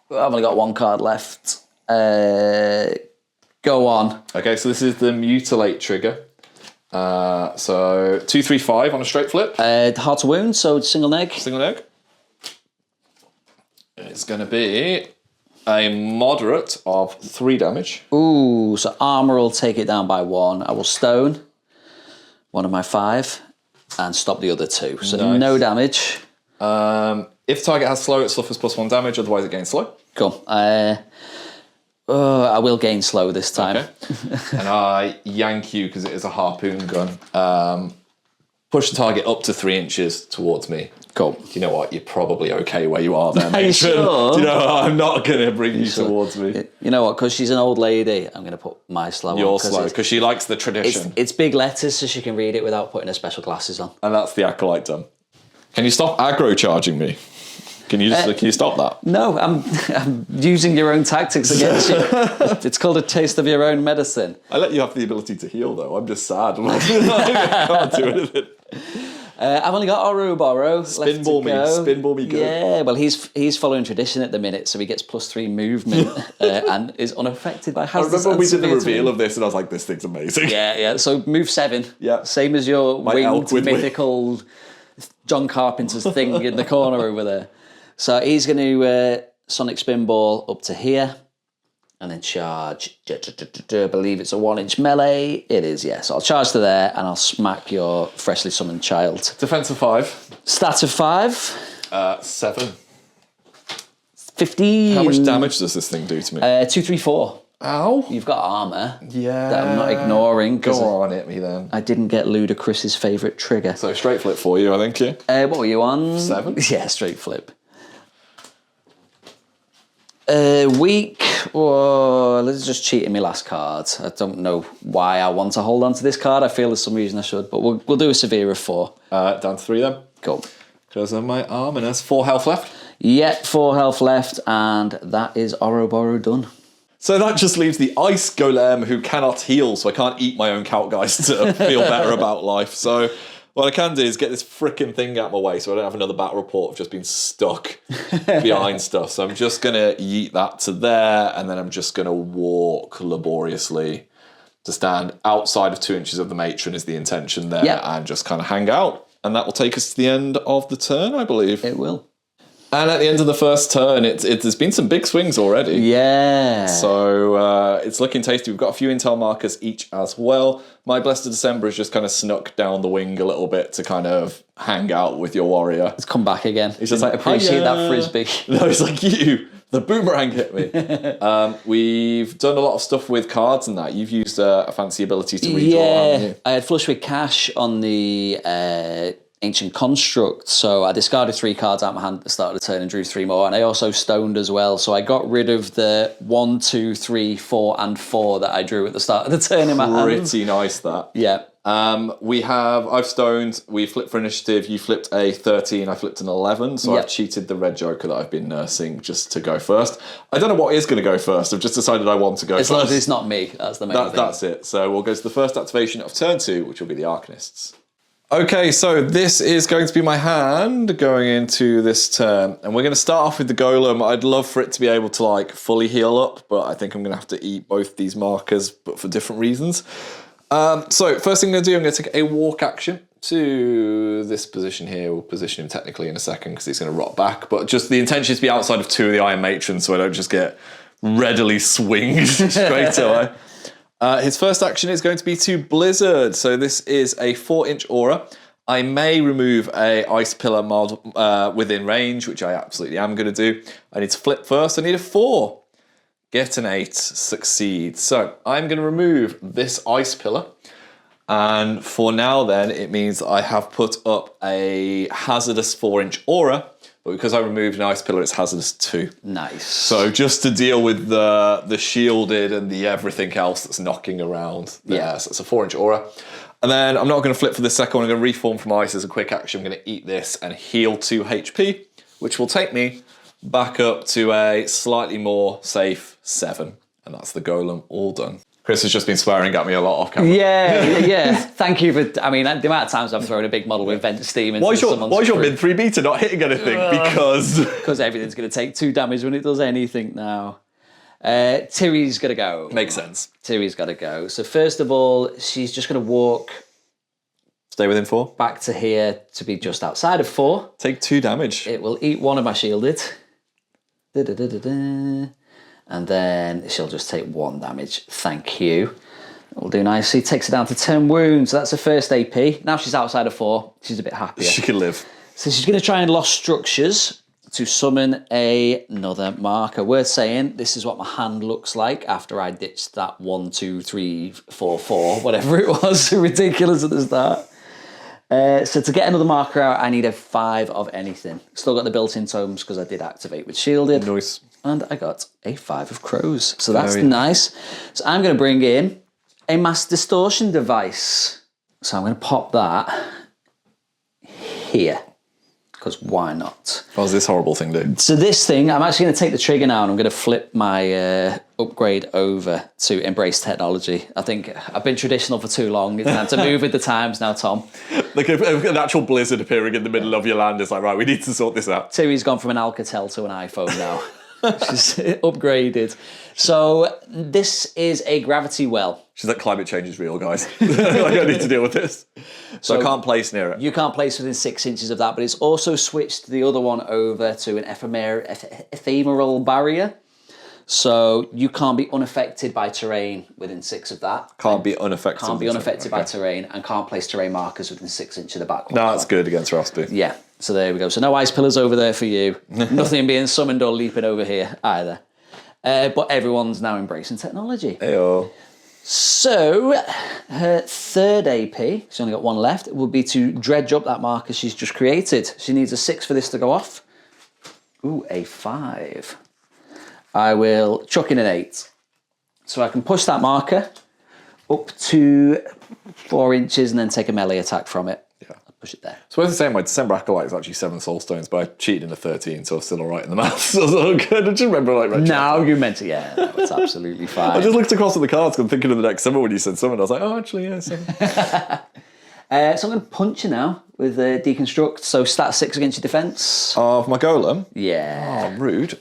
C: I've only got 1 card left. Go on.
B: Okay, so this is the mutilate trigger. So 2, 3, 5 on a straight flip.
C: Hard to wound, so single neg.
B: Single egg. It's going to be a moderate of 3 damage.
C: Ooh, so armor will take it down by 1. I will stone 1 of my 5 and stop the other 2. So
B: Nice.
C: no damage.
B: If target has slow, it suffers +1 damage, otherwise it gains slow.
C: Cool. I will gain slow this time.
B: Okay. And I yank you, because it is a harpoon gun, push the target up to 3 inches towards me.
C: Cool.
B: Do you know what? You're probably okay where you are there,
C: Are you
B: mate.
C: sure?
B: Do you know what? I'm not going to bring you towards me.
C: You know what? Because she's an old lady, I'm going to put my slow on.
B: You're slow, because she likes the tradition.
C: It's big letters, so she can read it without putting her special glasses on.
B: And that's the Acolyte done. Can you stop aggro charging me? Can you stop that?
C: No, I'm using your own tactics against you. It's called a taste of your own medicine.
B: I let you have the ability to heal, though. I'm just sad. I can't do anything.
C: I've only got Ouroboros left to go.
B: Spinball me good.
C: Yeah, well, he's following tradition at the minute, so he gets +3 movement and is unaffected by
B: I
C: hazards.
B: remember we did the
C: and severe
B: reveal of this and I was like, this thing's amazing.
C: Yeah. So move 7.
B: Yeah.
C: Same as your
B: elk
C: winged
B: with
C: mythical John Carpenter's thing in the corner over there. So he's going to Sonic Spinball up to here. And then charge. I believe it's a 1-inch melee. It is, yes. I'll charge to there and I'll smack your freshly summoned child.
B: Defense of 5.
C: Stat of 5.
B: 7.
C: 15.
B: How much damage does this thing do to me?
C: 2, 3, 4.
B: Ow.
C: You've got armor.
B: Yeah.
C: That I'm not ignoring.
B: Go on, hit me then.
C: I didn't get Ludacris's favourite trigger.
B: So straight flip for you, I think, yeah?
C: What were you on?
B: 7.
C: Yeah, straight flip. Weak. Oh, let's just cheat in my last card. I don't know why I want to hold on to this card. I feel there's some reason I should, but we'll do a severe of 4.
B: Down to 3 then.
C: Cool.
B: Because of my arm, and there's 4 health left.
C: Yeah, 4 health left, and that is Ouroboros done.
B: So that just leaves the Ice Golem who cannot heal, so I can't eat my own Calc Guys to feel better about life. So What I can do is get this frickin' thing out of my way so I don't have another battle report of just being stuck behind stuff. So I'm just going to yeet that to there, and then I'm just going to walk laboriously to stand outside of 2 inches of the matron is the intention there, and just kind of hang out. And that will take us to the end of the turn, I believe.
C: It will.
B: And at the end of the first turn, there's been some big swings already.
C: Yeah.
B: So it's looking tasty. We've got a few intel markers each as well. My Blessed December has just kind of snuck down the wing a little bit to kind of hang out with your warrior.
C: It's come back again.
B: He's just like,
C: appreciate that frisbee.
B: No, he's like, the boomerang hit me. We've done a lot of stuff with cards and that. You've used a fancy ability to redraw, haven't you?
C: I had Flush with Cash on the Ancient Construct, so I discarded 3 cards out of my hand at the start of the turn and drew 3 more, and I also stoned as well, so I got rid of the 1, 2, 3, 4 and 4 that I drew at the start of the turn in my hand.
B: Pretty nice, that.
C: Yeah.
B: I've stoned, we flipped for initiative, you flipped a 13, I flipped an 11, so I've cheated the red joker that I've been nursing just to go first. I don't know what is going to go first, I've just decided I want to go first.
C: As long as it's not me, that's the main thing.
B: That's it. So we'll go to the first activation of turn 2, which will be the Arcanists. Okay, so this is going to be my hand going into this turn, and we're going to start off with the golem. I'd love for it to be able to like fully heal up, but I think I'm going to have to eat both these markers, but for different reasons. So first thing I'm going to do, I'm going to take a walk action to this position here. We'll position him technically in a second because he's going to rot back, but just the intention is to be outside of 2 of the Iron Matrons so I don't just get readily swinged straight away. His first action is going to be to Blizzard. So this is a 4-inch aura. I may remove a ice pillar mod within range, which I absolutely am going to do. I need to flip first. I need a 4. Get an 8. Succeed. So I'm going to remove this ice pillar. And for now then, it means I have put up a hazardous 4-inch aura. But because I removed an ice pillar, it's hazardous 2.
C: Nice.
B: So just to deal with the shielded and the everything else that's knocking around there. Yeah. So it's a 4-inch aura. And then I'm not going to flip for the second one. I'm going to reform from ice as a quick action. I'm going to eat this and heal 2 HP, which will take me back up to a slightly more safe 7. And that's the golem all done. Chris has just been swearing at me a lot off camera.
C: Yeah. Thank you for. I mean, the amount of times I've thrown a big model with vent steam into someone's.
B: Why is your mid 3 beta not hitting anything? Because
C: everything's going to take 2 damage when it does anything now. Tiri's got to go.
B: Makes sense.
C: Tiri's got to go. So first of all, she's just going to walk.
B: Stay within 4.
C: Back to here to be just outside of 4.
B: Take 2 damage.
C: It will eat 1 of my shielded. And then she'll just take 1 damage. Thank you. We'll do nicely. Takes her down to 10 wounds. So that's her first AP. Now she's outside of 4. She's a bit happier.
B: She can live.
C: So she's going to try and lost structures to summon another marker. Worth saying, this is what my hand looks like after I ditched that 1, 2, 3, 4, 4, whatever it was. Ridiculous at the start. So to get another marker out, I need a 5 of anything. Still got the built-in tomes because I did activate with shielded.
B: Nice.
C: And I got a 5 of crows. So that's nice. So I'm going to bring in a mass distortion device. So I'm going to pop that here. Because why not?
B: What does this horrible thing do?
C: So this thing, I'm actually going to take the trigger now and I'm going to flip my upgrade over to embrace technology. I think I've been traditional for too long. It's time to move with the times now, Tom.
B: Like an actual blizzard appearing in the middle of your land is like, right, we need to sort this out.
C: Tiri's gone from an Alcatel to an iPhone now. She's upgraded. So this is a gravity well.
B: She's like, climate change is real, guys. I need to deal with this. So I can't place near it.
C: You can't place within 6 inches of that, but it's also switched the other one over to an ephemeral barrier. So you can't be unaffected by terrain within 6 of that.
B: Can't be unaffected
C: by terrain and can't place terrain markers within 6 inches of the back.
B: No, that's good against Rasputina.
C: Yeah, so there we go. So no ice pillars over there for you. Nothing being summoned or leaping over here either. But everyone's now embracing technology.
B: Heyo.
C: So her third AP, she's only got 1 left, would be to dredge up that marker she's just created. She needs a 6 for this to go off. Ooh, a 5. I will chuck in an 8. So I can push that marker up to 4 inches and then take a melee attack from it. Yeah. I'll push it there.
B: So worth saying my December Acolyte is actually 7 soul stones, but I cheated in a 13, so I was still all right in the maths. So I was all good. I just remember like red.
C: No, you meant to, yeah. No, it's absolutely fine.
B: I just looked across at the cards because I'm thinking of the next summer when you said something. I was like, oh, actually, yeah, 7.
C: So I'm going to punch you now with Deconstruct. So stat 6 against your defense.
B: Of my golem?
C: Yeah.
B: Oh, rude.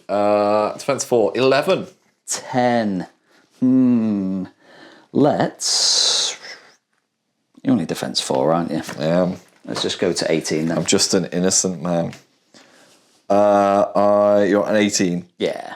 B: Defense 4, 11.
C: 10. Let's... You're only defense 4, aren't you?
B: Yeah.
C: Let's just go to 18 then.
B: I'm just an innocent man. You're an 18.
C: Yeah.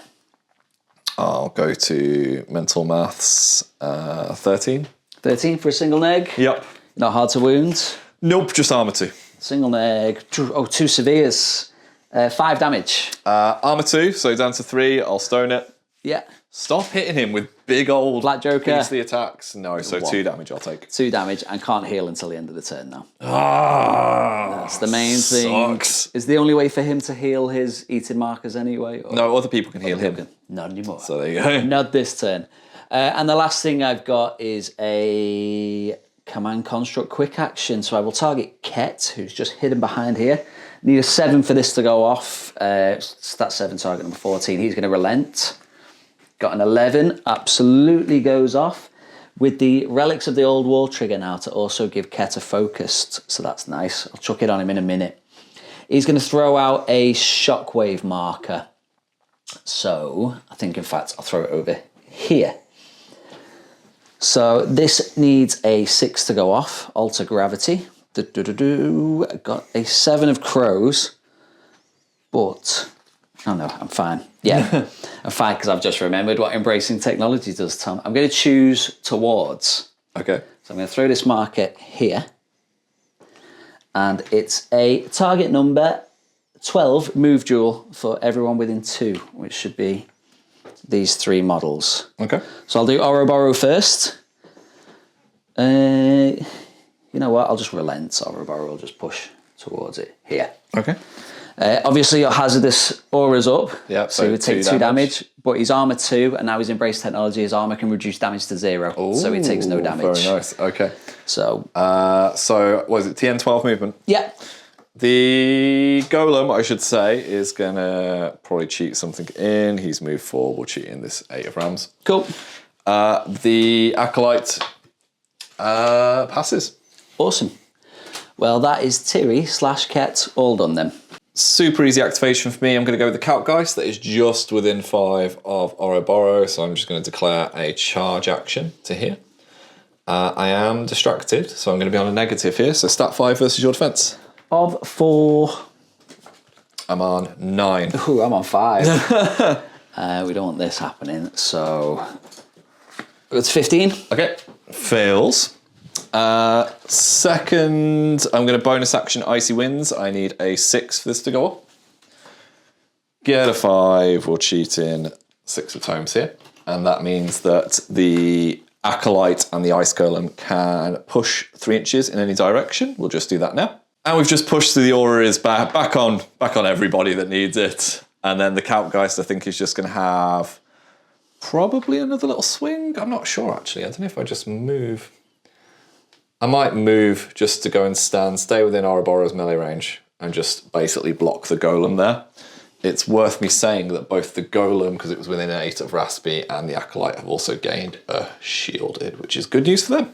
B: I'll go to mental maths. 13.
C: 13 for a single neg.
B: Yep.
C: Not hard to wound.
B: Nope, just armor 2.
C: Single neg. Oh, 2 severes. 5 damage.
B: Armor 2, so down to 3. I'll stone it.
C: Yeah.
B: Stop hitting him with big old
C: Black Joker.
B: beastly attacks. No, so 2 damage I'll take.
C: 2 damage and can't heal until the end of the turn now.
B: That's
C: The main thing.
B: sucks.
C: Is the only way for him to heal his eating markers anyway? Or
B: No, other people can heal him.
C: Not anymore.
B: So there you go.
C: Not this turn. And the last thing I've got is a command construct quick action. So I will target Ket, who's just hidden behind here. Need a 7 for this to go off. Stat 7, target number 14. He's going to relent. Got an 11. Absolutely goes off. With the Relics of the Old War trigger now to also give Ket a focused. So that's nice. I'll chuck it on him in a minute. He's going to throw out a shockwave marker. So I think, in fact, I'll throw it over here. So this needs a 6 to go off. Alter gravity. I got a 7 of crows. But, oh no, I'm fine. Yeah, I'm fine because I've just remembered what embracing technology does, Tom. I'm going to choose towards.
B: Okay.
C: So I'm going to throw this marker here. And it's a target number 12 move duel for everyone within 2, which should be these 3 models.
B: Okay.
C: So I'll do Ouroboros first. You know what? I'll just relent. Ouroboros will just push towards it here.
B: Okay.
C: Obviously, your hazardous aura's up.
B: Yeah,
C: so he would take 2 damage. But he's armor 2, and now he's embraced technology. His armor can reduce damage to 0. So he takes no damage.
B: Very nice. Okay.
C: So,
B: So what is it? TN 12 movement.
C: yeah.
B: The golem, I should say, is gonna probably cheat something in. He's moved 4. We'll cheat in this 8 of rams.
C: Cool.
B: The acolyte passes.
C: Awesome. Well, that is Tiri / Ket all done then.
B: Super easy activation for me. I'm going to go with the Kalkgeist that is just within 5 of Ouroboros, so I'm just going to declare a charge action to here. I am distracted, so I'm going to be on a negative here. So stat 5 versus your defense.
C: Of 4.
B: I'm on 9.
C: Ooh, I'm on 5. We don't want this happening, so it's 15.
B: Okay, fails. Second, I'm going to bonus action Icy Winds. I need a 6 for this to go up. Get a 5, we'll cheat in 6 of times here. And that means that the Acolyte and the Ice Golem can push 3 inches in any direction. We'll just do that now. And we've just pushed through the Auras back on everybody that needs it. And then the Kalkgeist, I think, is just going to have probably another little swing. I'm not sure, actually. I don't know if I just move. I might move just to go and stay within Ouroboros melee range and just basically block the golem there. It's worth me saying that both the golem, because it was within 8 of Raspi, and the Acolyte have also gained a shielded, which is good news for them.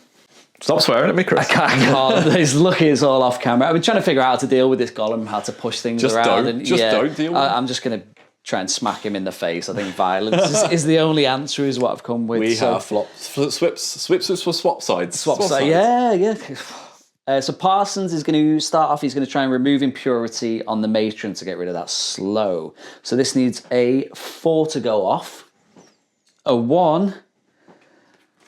B: Stop swearing at me, Chris.
C: I can't. He's lucky it's all off camera. I've been trying to figure out how to deal with this golem, how to push things around.
B: Don't deal with it.
C: I'm just going to try and smack him in the face. I think violence is the only answer, is what I've come with.
B: We have swips for swap sides.
C: Swap side. Yeah. So Parsons is going to start off, he's going to try and remove impurity on the matron to get rid of that slow. So this needs a 4 to go off. A 1.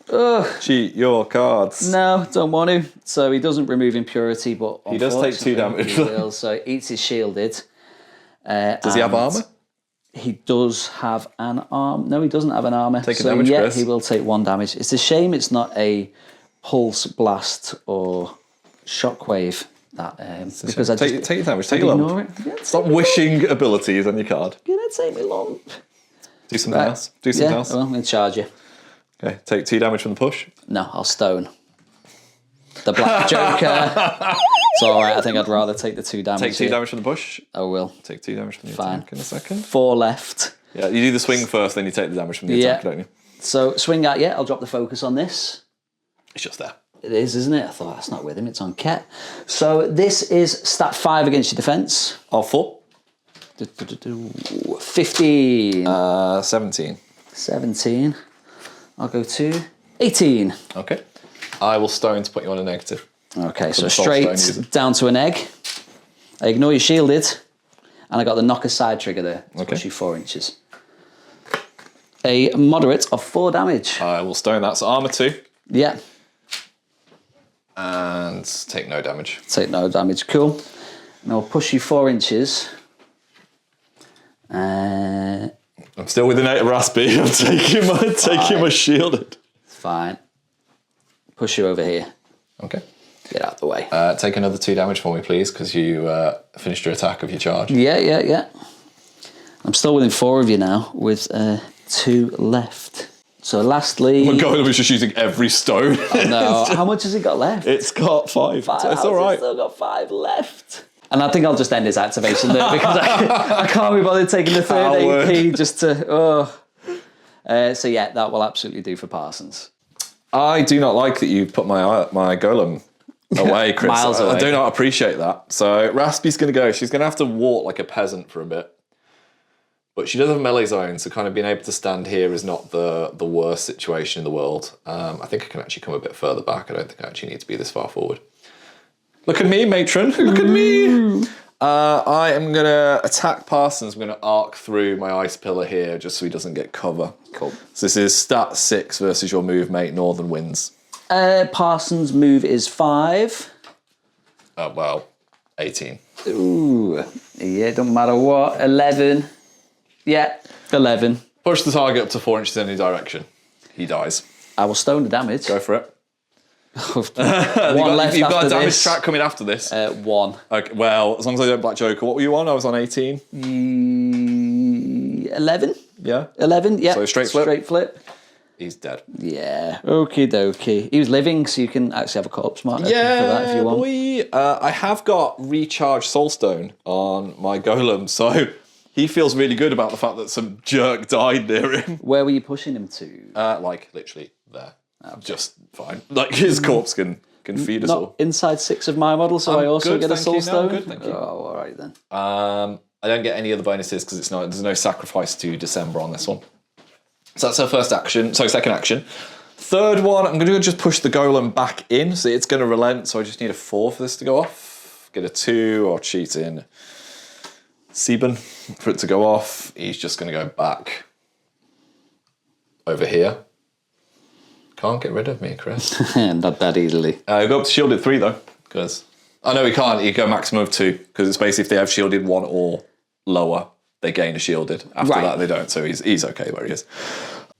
C: Ugh.
B: Cheat your cards.
C: No, don't want to. So he doesn't remove impurity, but
B: He does take 2 damage.
C: He will, so he eats his shielded.
B: Does he have armor?
C: He does have an arm. No, he doesn't have an armor.
B: Take a
C: so
B: damage,
C: yeah,
B: Chris.
C: he will take 1 damage. It's a shame it's not a pulse blast or shockwave. Because I
B: take your damage. Take your
C: ignore
B: lump.
C: it. Yeah,
B: Stop wishing abilities on your card.
C: Gonna take me lump.
B: Do something else. Do something else.
C: Well, I'm going to charge you.
B: Okay, take 2 damage from the push.
C: No, I'll stone. The Black Joker. It's all right. I think I'd rather take the 2 damage.
B: Take 2
C: here.
B: damage from the push.
C: I will.
B: Take 2 damage from the
C: Fine.
B: attack in a second.
C: 4 left.
B: Yeah, you do the swing first, then you take the damage from the attack, don't you?
C: So swing out. Yeah, I'll drop the focus on this.
B: It's just there.
C: It is, isn't it? I thought that's not with him. It's on Ket. So this is stat 5 against your defence.
B: R4.
C: 15.
B: 17.
C: 17. I'll go to 18.
B: Okay. I will stone to put you on a negative.
C: Okay, so
B: the soul
C: straight
B: stone user.
C: down to an egg. I ignore your shielded. And I got the knocker side trigger there to
B: Okay.
C: push you 4 inches. A moderate of 4 damage.
B: I will stone. That's armor 2.
C: Yeah.
B: And take no damage.
C: Take no damage. Cool. And I'll push you 4 inches.
B: I'm still within 8 of Raspy. I'm taking my shielded.
C: Fine. Push you over here.
B: Okay.
C: Get out of the way.
B: Take another 2 damage for me, please, because you finished your attack of your charge.
C: Yeah. I'm still within 4 of you now with 2 left. So lastly...
B: My golem was just using every stone.
C: No, how much has it got left?
B: It's got 5.
C: 5.
B: It's all right.
C: It's still got 5 left. And I think I'll just end his activation there because I can't be bothered taking the third AP just to... So yeah, that will absolutely do for Parsons.
B: I do not like that you put my golem away, Chris.
C: Miles away.
B: I do not appreciate that. So Raspy's going to go. She's going to have to walk like a peasant for a bit. But she does have melee zone, so kind of being able to stand here is not the worst situation in the world. I think I can actually come a bit further back. I don't think I actually need to be this far forward. Look at me, matron. Look at me. I am going to attack Parsons. I'm going to arc through my ice pillar here just so he doesn't get cover.
C: Cool.
B: So this is stat 6 versus your move mate, Northern Winds.
C: Parsons' move is 5.
B: Well, 18.
C: Ooh. Yeah, don't matter what. 11. Yeah, 11.
B: Push the target up to 4 inches in any direction. He dies.
C: I will stone the damage.
B: Go for it.
C: One left
B: You've got
C: after
B: a damage
C: this.
B: track coming after this.
C: 1.
B: Okay, well, as long as I don't Black Joker. What were you on? I was on 18.
C: 11?
B: Yeah.
C: 11, yeah.
B: So straight flip?
C: Straight flip.
B: He's dead.
C: Yeah, okie dokie. He was living, so you can actually have a corpse mark for that if you want.
B: Boy. I have got Recharge Soulstone on my golem, so he feels really good about the fact that some jerk died near him.
C: Where were you pushing him to?
B: Like, literally there. Just fine. Like, his corpse can feed us
C: Not
B: all.
C: inside 6 of my model, so
B: I'm
C: I also
B: good,
C: get a
B: thank
C: soul
B: you. No,
C: stone?
B: I'm good, thank you.
C: Oh, all right then.
B: I don't get any other bonuses because there's no sacrifice to December on this one. So that's her first action. Sorry, second action. Third one, I'm going to just push the golem back in. So it's going to relent. So I just need a 4 for this to go off. Get a 2 or cheat in Sieben for it to go off. He's just going to go back over here. Can't get rid of me, Chris.
C: Not that easily.
B: Go up to shielded 3 though, because I know he can't. You go maximum of 2 because it's basically if they have shielded 1 or lower, they gain a shielded. After that, they don't. So he's okay where he is.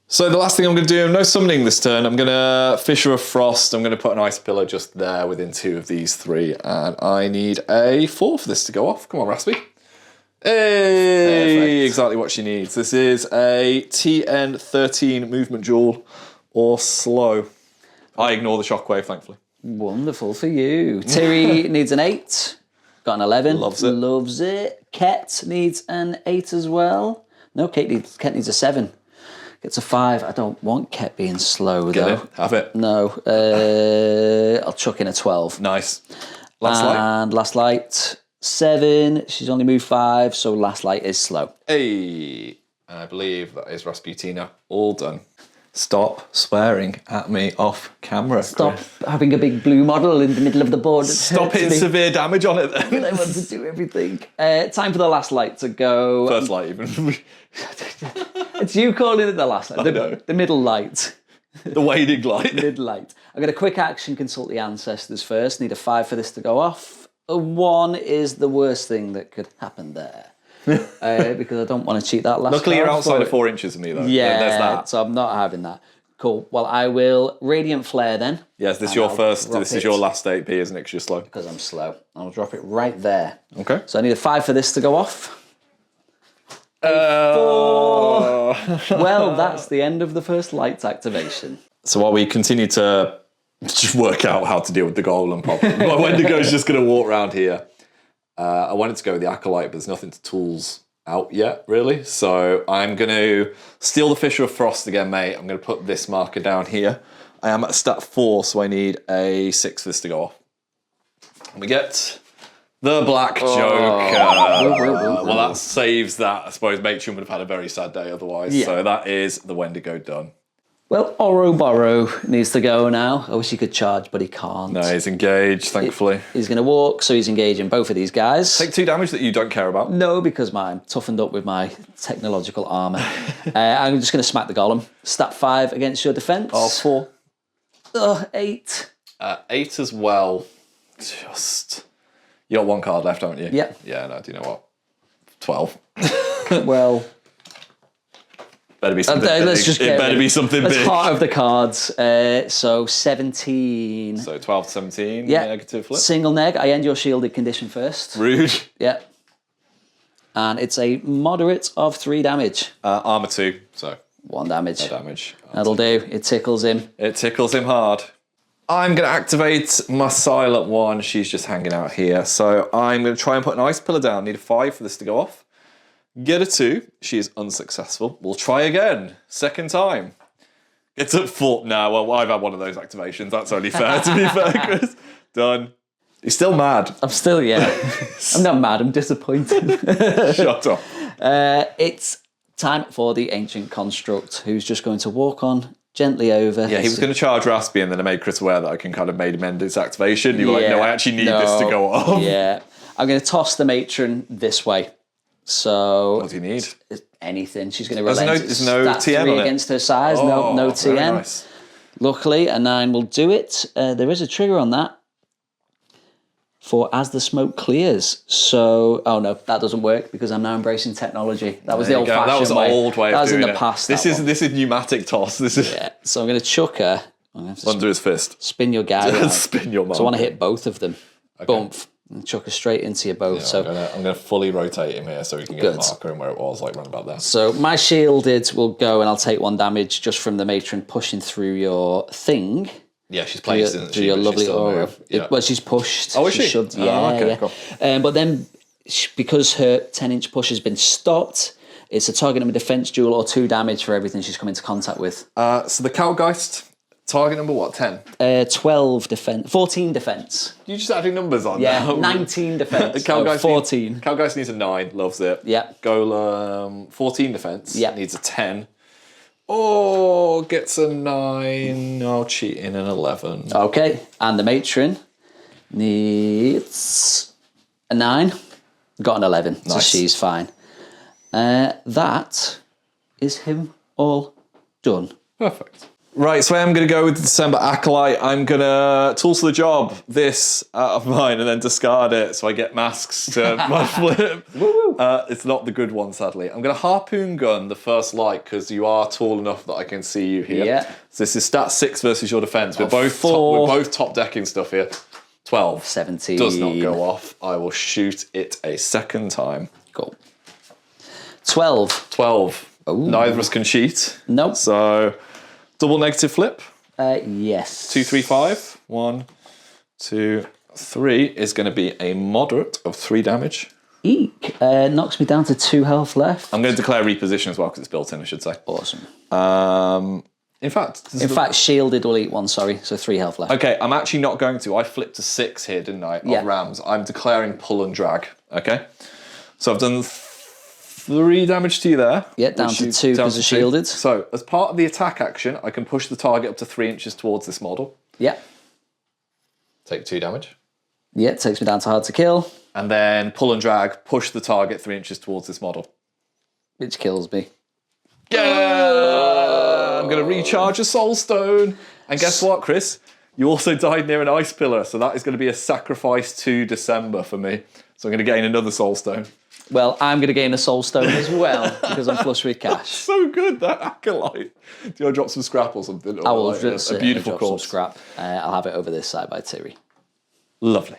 B: So the last thing I'm going to do, no summoning this turn. I'm going to Fissure of Frost. I'm going to put an ice pillar just there within 2 of these 3, and I need a 4 for this to go off. Come on, Raspy. Hey,
C: Perfect.
B: exactly what she needs. This is a TN13 movement jewel or slow. I ignore the shockwave, thankfully.
C: Wonderful for you. Tiri needs an 8. Got an 11.
B: Loves it.
C: Loves it. Ket needs an 8 as well. No, Ket needs a 7. Gets a 5. I don't want Ket being slow,
B: Get
C: though.
B: it? Have it.
C: No. I'll chuck in a 12.
B: Nice. Last light.
C: And last light, 7. She's only moved 5, so last light is slow.
B: Hey, I believe that is Rasputina. All done. Stop swearing at me off camera.
C: Stop
B: Chris.
C: having a big blue model in the middle of the board.
B: Stop hitting severe damage on it then.
C: I want to do everything. Time for the last light to go.
B: First light even.
C: It's you calling it the last light.
B: I know.
C: The middle light.
B: The waning light.
C: Mid light. I'm going to quick action consult the ancestors first. Need a 5 for this to go off. A 1 is the worst thing that could happen there. Because I don't want to cheat that last
B: Luckily, you're
C: card
B: outside
C: for
B: of
C: it.
B: 4 inches of me, though.
C: Yeah,
B: There's that.
C: so I'm not having that. Cool. Well, I will Radiant Flare then.
B: Yes, this is
C: And
B: your
C: I'll
B: first.
C: drop
B: This is
C: it
B: your last AP, isn't it? 'Cause you're slow.
C: because I'm slow. I'll drop it right there.
B: Okay.
C: So I need a 5 for this to go off. Well, that's the end of the first light's activation.
B: So while we continue to just work out how to deal with the golem problem, Wendigo's just going to walk around here. I wanted to go with the Acolyte, but there's nothing to tools out yet, really. So I'm going to steal the Fissure of Frost again, mate. I'm going to put this marker down here. I am at stat 4, so I need a 6 for this to go off. And we get the Black Joker. Well, that saves that. I suppose Matron would have had a very sad day otherwise.
C: Yeah.
B: So that is the Wendigo done.
C: Well, Ouroboros needs to go now. I wish he could charge, but he can't.
B: No, he's engaged, thankfully.
C: He's going to walk, so he's engaging both of these guys.
B: Take 2 damage that you don't care about.
C: No, because I'm toughened up with my technological armour. I'm just going to smack the golem. Stat 5 against your defence.
B: 4.
C: 8.
B: 8 as well. Just... You got 1 card left, haven't you?
C: Yeah.
B: Yeah, no, do you know what? 12.
C: Well...
B: Better be something big.
C: Let's just
B: it better be something
C: That's
B: big.
C: part of the cards. So 17.
B: So 12 to 17,
C: Yeah.
B: negative flip.
C: Single neg. I end your shielded condition first.
B: Rude.
C: Yeah. And it's a moderate of 3 damage.
B: Armour 2, so
C: 1 damage.
B: no damage.
C: That'll do. It tickles him.
B: It tickles him hard. I'm going to activate my silent one. She's just hanging out here. So I'm going to try and put an ice pillar down. Need a 5 for this to go off. Get a 2. She is unsuccessful. We'll try again. Second time. It's at 4. No, well, I've had one of those activations. That's only fair, to be fair, Chris. Done. He's still mad.
C: I'm still, yeah. I'm not mad. I'm disappointed.
B: Shut up.
C: It's time for the Ancient Construct, who's just going to walk on gently over.
B: Yeah, he was going to charge Raspy, and then I made Chris aware that I can kind of made him end his activation. You were like, no, I actually need this to go off.
C: Yeah. I'm going to toss the matron this way. So
B: What do you need?
C: anything. She's going to relent.
B: There's no
C: Stat
B: TN
C: 3
B: on it.
C: against her size.
B: Oh,
C: no
B: very
C: TN.
B: nice.
C: Luckily, a 9 will do it. There is a trigger on that for as the smoke clears. So, oh no, that doesn't work because I'm now embracing technology. That was the old-fashioned way.
B: That was the old way
C: That
B: of
C: was in
B: doing
C: the
B: it.
C: past.
B: This is pneumatic toss. This is
C: Yeah. So I'm going to chuck her. I'm going to have to
B: under his fist.
C: spin your guy around.
B: Spin your mum.
C: So I want to hit both of them. Bump. And chuck her straight into you both.
B: Yeah,
C: so
B: I'm going to fully rotate him here so we can get
C: Good.
B: the marker in where it was, like round about there.
C: So my shielded will go and I'll take 1 damage just from the matron pushing through your thing.
B: Yeah, she's placed, isn't she?
C: Your
B: But
C: lovely
B: she's still
C: aura.
B: moved. Yeah.
C: Well, she's pushed.
B: Oh, is she?
C: Shoved,
B: Oh,
C: yeah,
B: okay,
C: yeah.
B: cool.
C: But then, because her 10-inch push has been stopped, it's a target number defense duel or 2 damage for everything she's come into contact with.
B: So the Cowgeist, target number what, 10?
C: 12 defense, 14 defense.
B: You just adding numbers on
C: Yeah,
B: now.
C: 19 defense.
B: Cowgeist
C: 14.
B: Cowgeist needs a 9, loves it.
C: Yeah.
B: Golem, 14 defense,
C: Yeah.
B: needs a 10. Oh, gets a 9. I'll cheat in an 11.
C: Okay, and the matron needs a 9. Got an 11, so
B: Nice.
C: she's fine. That is him all done.
B: Perfect. Right, so I'm going to go with the December Acolyte. I'm going to tools for the job this out of mine and then discard it so I get masks to my flip. It's not the good one, sadly. I'm going to Harpoon Gun the first light because you are tall enough that I can see you here.
C: Yeah.
B: So this is stat 6 versus your defense. We're both
C: four.
B: we're both top decking stuff here. 12.
C: 17.
B: Does not go off. I will shoot it a second time.
C: Cool. 12.
B: 12. Neither of us can cheat.
C: Nope.
B: So double negative flip.
C: Yes.
B: 2, 3, 5. 1, 2, 3 is going to be a moderate of 3 damage.
C: Eek. Knocks me down to 2 health left.
B: I'm going to declare reposition as well because it's built in, I should say.
C: Awesome.
B: In fact,
C: Shielded will eat 1, sorry. So 3 health left.
B: okay, I'm actually not going to. I flipped to 6 here, didn't I?
C: Yeah.
B: Of rams. I'm declaring pull and drag. Okay, so I've done 3 damage to you there.
C: Yeah, down
B: which
C: to
B: is
C: 2
B: down
C: because
B: to
C: of
B: 2.
C: shielded.
B: So as part of the attack action, I can push the target up to 3 inches towards this model.
C: Yeah.
B: Take 2 damage.
C: Yeah, it takes me down to hard to kill,
B: And then pull and drag, push the target 3 inches towards this model.
C: which kills me.
B: Yeah! I'm going to recharge a soul stone. And guess what, Chris? You also died near an ice pillar, so that is going to be a sacrifice to December for me. So I'm going to gain another soul stone.
C: Well, I'm going to gain a soul stone as well because I'm flush with cash.
B: So good, that acolyte. Do you want to drop some scrap or something? Or
C: I will
B: like
C: just
B: a beautiful
C: drop some
B: corpse.
C: scrap. I'll have it over this side by Tiri.
B: Lovely.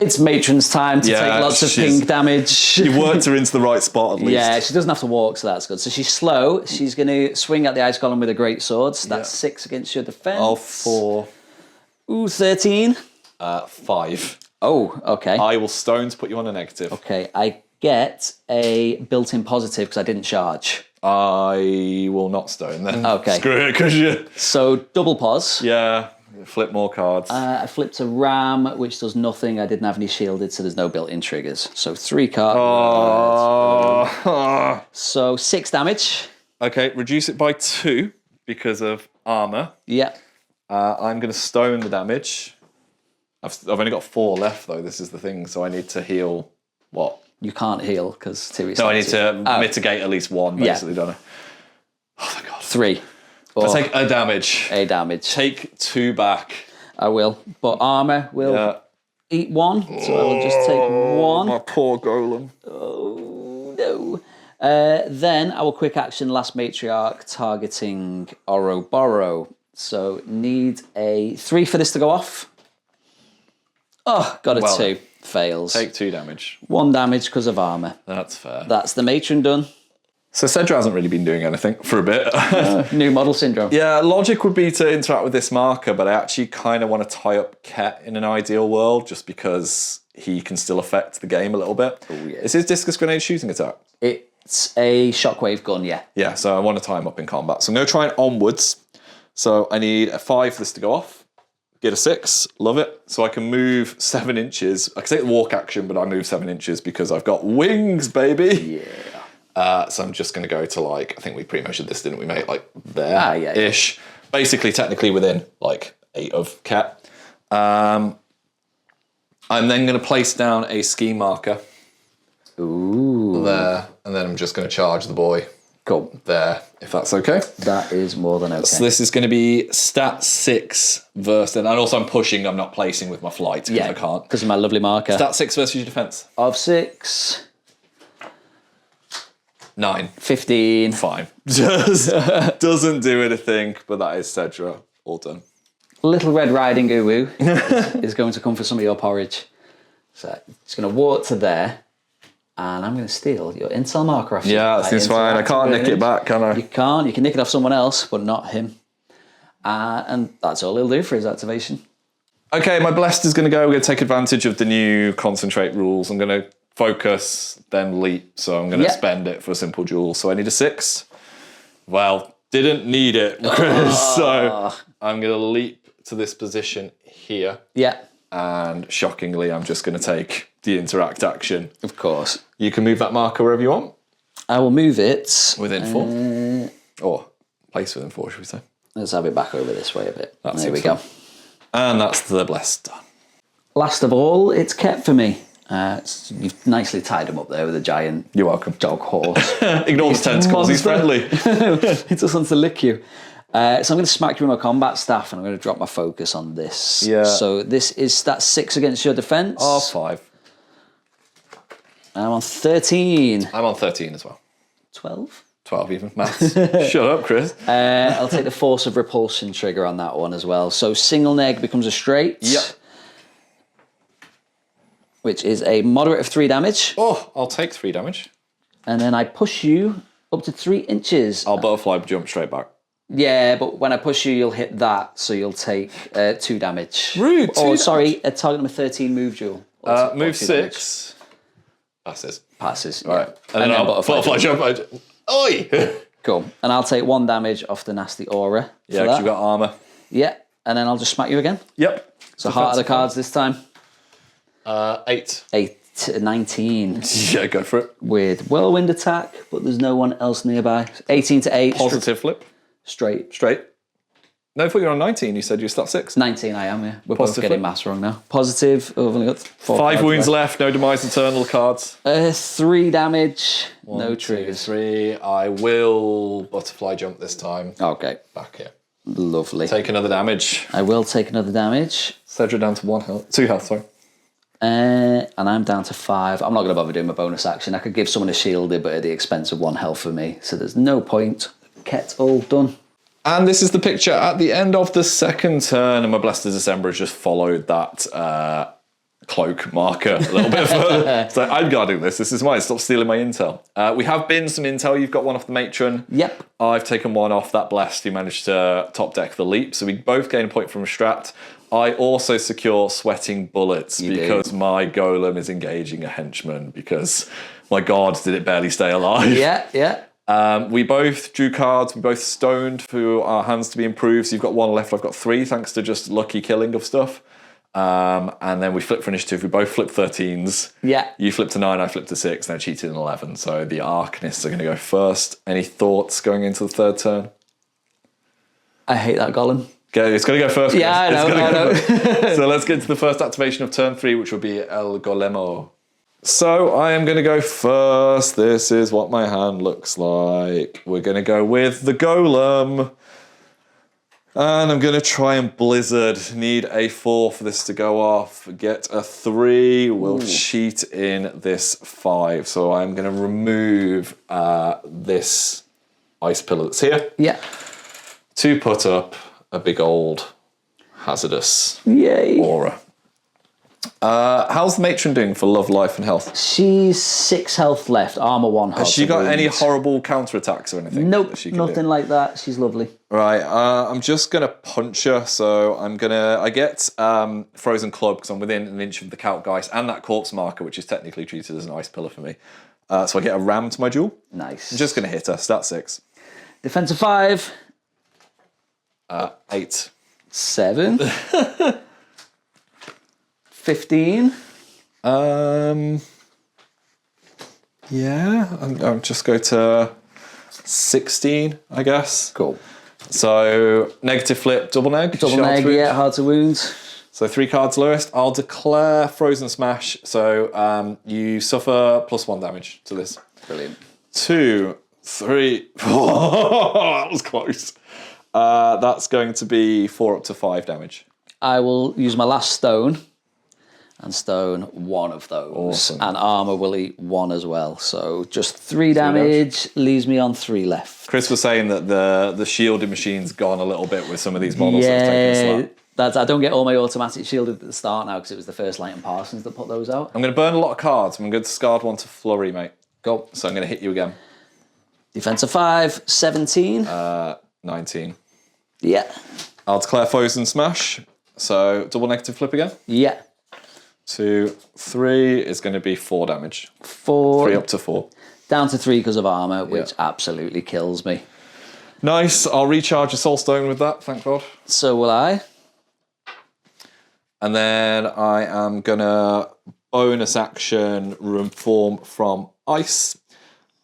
C: It's Matron's time to
B: Yeah,
C: take lots of
B: she's-
C: pink damage.
B: You worked her into the right spot at least.
C: Yeah, she doesn't have to walk, so that's good. So she's slow. She's going to swing at the ice golem with a great sword. So that's 6 against your defense.
B: Oh, 4.
C: Ooh, 13.
B: 5.
C: Oh, okay.
B: I will stone to put you on a negative.
C: Okay, I get a built-in positive because I didn't charge.
B: I will not stone then.
C: Okay.
B: Screw it, because you...
C: So double pause.
B: Yeah, flip more cards.
C: I flipped a ram, which does nothing. I didn't have any shielded, so there's no built-in triggers. So 3 cards.
B: Oh.
C: So 6 damage.
B: Okay, reduce it by 2 because of armor.
C: Yep.
B: I'm going to stone the damage. I've only got 4 left, though. This is the thing, so I need to heal... What?
C: You can't heal because Tiri.
B: No, I need to mitigate at least 1, basically, don't I? Oh, thank God.
C: 3.
B: I'll take a damage.
C: A damage.
B: Take 2 back.
C: I will. But armor will eat 1. So I will just take 1.
B: My poor golem.
C: Oh, no. Then I will quick action Last Matriarch targeting Ouroboros. So need a 3 for this to go off. Oh, got a 2. Fails.
B: Take 2 damage.
C: 1 damage because of armor.
B: That's fair.
C: That's the matron done.
B: So Cedra hasn't really been doing anything for a bit.
C: New model syndrome.
B: Yeah, logic would be to interact with this marker, but I actually kind of want to tie up Ket in an ideal world just because he can still affect the game a little bit.
C: Oh, yeah.
B: Is his discus grenade shooting attack?
C: It's a shockwave gun, yeah.
B: Yeah, so I want to tie him up in combat. So I'm going to try it onwards. So I need a 5 for this to go off. Get a 6, love it. So I can move 7 inches. I can take the walk action, but I move 7 inches because I've got wings, baby.
C: Yeah.
B: So I'm just going to go to like, I think we pre-measured this, didn't we, mate? Like there-ish. Basically, technically within like 8 of Ket. I'm then going to place down a ski marker.
C: Ooh.
B: There. And then I'm just going to charge the boy.
C: Cool.
B: There, if that's okay.
C: That is more than okay.
B: So this is going to be stat 6 versus... And also I'm pushing, I'm not placing with my flight because I can't.
C: Because of my lovely marker.
B: Stat 6 versus your defense.
C: Of 6.
B: 9.
C: 15.
B: Fine. Just doesn't do anything, but that is Cedra. All done.
C: Little Red Riding Goo is going to come for some of your porridge. So it's going to walk to there. And I'm going to steal your intel marker off you.
B: Yeah, that seems fine. I can't nick it back, can I?
C: You can't. You can nick it off someone else, but not him. And that's all he'll do for his activation.
B: Okay, my Blessed is going to go. We're going to take advantage of the new concentrate rules. I'm going to focus, then leap. So I'm going to spend it for a simple duel. So I need a 6. Well, didn't need it, Chris. So I'm going to leap to this position here.
C: Yeah.
B: And shockingly, I'm just going to take the interact action.
C: Of course.
B: You can move that marker wherever you want.
C: I will move it.
B: Within 4. Or place within 4, should we say.
C: Let's have it back over this way a bit.
B: That's
C: there we go.
B: And that's the Blessed done.
C: Last of all, it's Ket for me. You've nicely tied him up there with a giant
B: You're welcome.
C: dog horse.
B: Ignores tentacles, he's friendly.
C: He just wants to lick you. So I'm going to smack you with my combat staff and I'm going to drop my focus on this.
B: Yeah.
C: So this is stat 6 against your defense.
B: Oh, 5.
C: I'm on 13.
B: I'm on 13 as well.
C: 12?
B: 12 even. Maths. Shut up, Chris.
C: I'll take the force of repulsion trigger on that one as well. So single neg becomes a straight.
B: Yep.
C: Which is a moderate of 3 damage.
B: Oh, I'll take 3 damage.
C: And then I push you up to 3 inches.
B: I'll butterfly jump straight back.
C: Yeah, but when I push you, you'll hit that, so you'll take 2 damage.
B: Rude.
C: Sorry, target number 13 move duel.
B: Move 6. Passes.
C: Passes.
B: All right.
C: Yeah.
B: And then I'll butterfly jump. Oi!
C: Cool. And I'll take 1 damage off the nasty aura.
B: Yeah, because you've got armour.
C: Yeah, and then I'll just smack you again.
B: Yep.
C: So heart of the cards this time.
B: 8.
C: 19.
B: Yeah, go for it.
C: With whirlwind attack, but there's no one else nearby. 18 to 8.
B: Positive flip.
C: Straight.
B: No, I thought you were on 19. You said you were stat 6.
C: 19 I am, yeah. We're both
B: Positive
C: getting
B: flip.
C: maths wrong now. Positive. Oh, I've only got 4
B: 5
C: cards
B: wounds left. No demise eternal cards.
C: 3 damage.
B: 1,
C: no
B: 2,
C: triggers.
B: 3. I will butterfly jump this time.
C: Okay.
B: Back here.
C: Lovely.
B: Take another damage.
C: I will take another damage.
B: Cedra down to 1 health. 2 health, sorry.
C: And I'm down to 5. I'm not going to bother doing my bonus action. I could give someone a shielded, but at the expense of 1 health for me. So there's no point. Ket's all done.
B: And this is the picture at the end of the second turn, and my Blessed December has just followed that cloak marker a little bit further. So I've got to do this. This is mine. Stop stealing my intel. We have binned some intel. You've got one off the matron.
C: Yep.
B: I've taken one off that Blessed who managed to top deck the leap. So we both gain a point from a strat. I also secure sweating bullets because my golem is engaging a henchman because, my God, did it barely stay alive.
C: Yeah.
B: We both drew cards. We both stoned for our hands to be improved. So you've got 1 left. I've got 3, thanks to just lucky killing of stuff. And then we flipped for initiative. We both flipped 13s.
C: Yeah.
B: You flipped a 9, I flipped a 6, and I cheated an 11. So the Arcanists are going to go first. Any thoughts going into the 3rd turn?
C: I hate that golem.
B: Okay, it's going to go first.
C: Yeah, I know.
B: So let's get to the first activation of turn 3, which will be El Golemo. So I am going to go first. This is what my hand looks like. We're going to go with the Golem. And I'm going to try and Blizzard. Need a 4 for this to go off. Get a 3. We'll cheat in this 5. So I'm going to remove this ice pillar that's here.
C: Yeah.
B: To put up a big old hazardous
C: Yay.
B: aura. How's the matron doing for love, life, and health?
C: She's 6 health left, armor 1.
B: Has she got any horrible counterattacks or anything?
C: Nope,
B: that
C: nothing like that. She's lovely.
B: Right, I'm just going to punch her, so I get Frozen Club because I'm within an inch of the Kalkgeist and that corpse marker, which is technically treated as an ice pillar for me. So I get a ram to my duel.
C: Nice.
B: I'm just going to hit her, stat 6.
C: Defensive 5.
B: 8.
C: 7. 15.
B: Yeah, I'll just go to 16, I guess.
C: Cool.
B: So, negative flip, double neg.
C: Double neg, yeah, hard to wound.
B: So 3 cards lowest. I'll declare Frozen Smash. So you suffer +1 damage to this.
C: Brilliant.
B: 2, 3. That was close. That's going to be 4 up to 5 damage.
C: I will use my last stone and stone 1 of those.
B: Awesome.
C: And armor will eat 1 as well. So just 3 damage, leaves me on 3 left.
B: Chris was saying that the shielding machine's gone a little bit with some of these models that have taken a slap.
C: I don't get all my automatic shielded at the start now because it was the first Light and Parsons that put those out.
B: I'm going to burn a lot of cards. I'm going to discard 1 to flurry, mate.
C: Go.
B: So I'm going to hit you again.
C: Defensive 5, 17.
B: 19.
C: Yeah.
B: I'll declare Frozen Smash. So double negative flip again.
C: Yeah.
B: 2, 3 is going to be 4 damage.
C: 4.
B: 3 up to 4.
C: Down to 3 because of armor, which absolutely kills me.
B: Nice. I'll recharge a Soul Stone with that, thank God.
C: So will I.
B: And then I am going to bonus action reform from ice.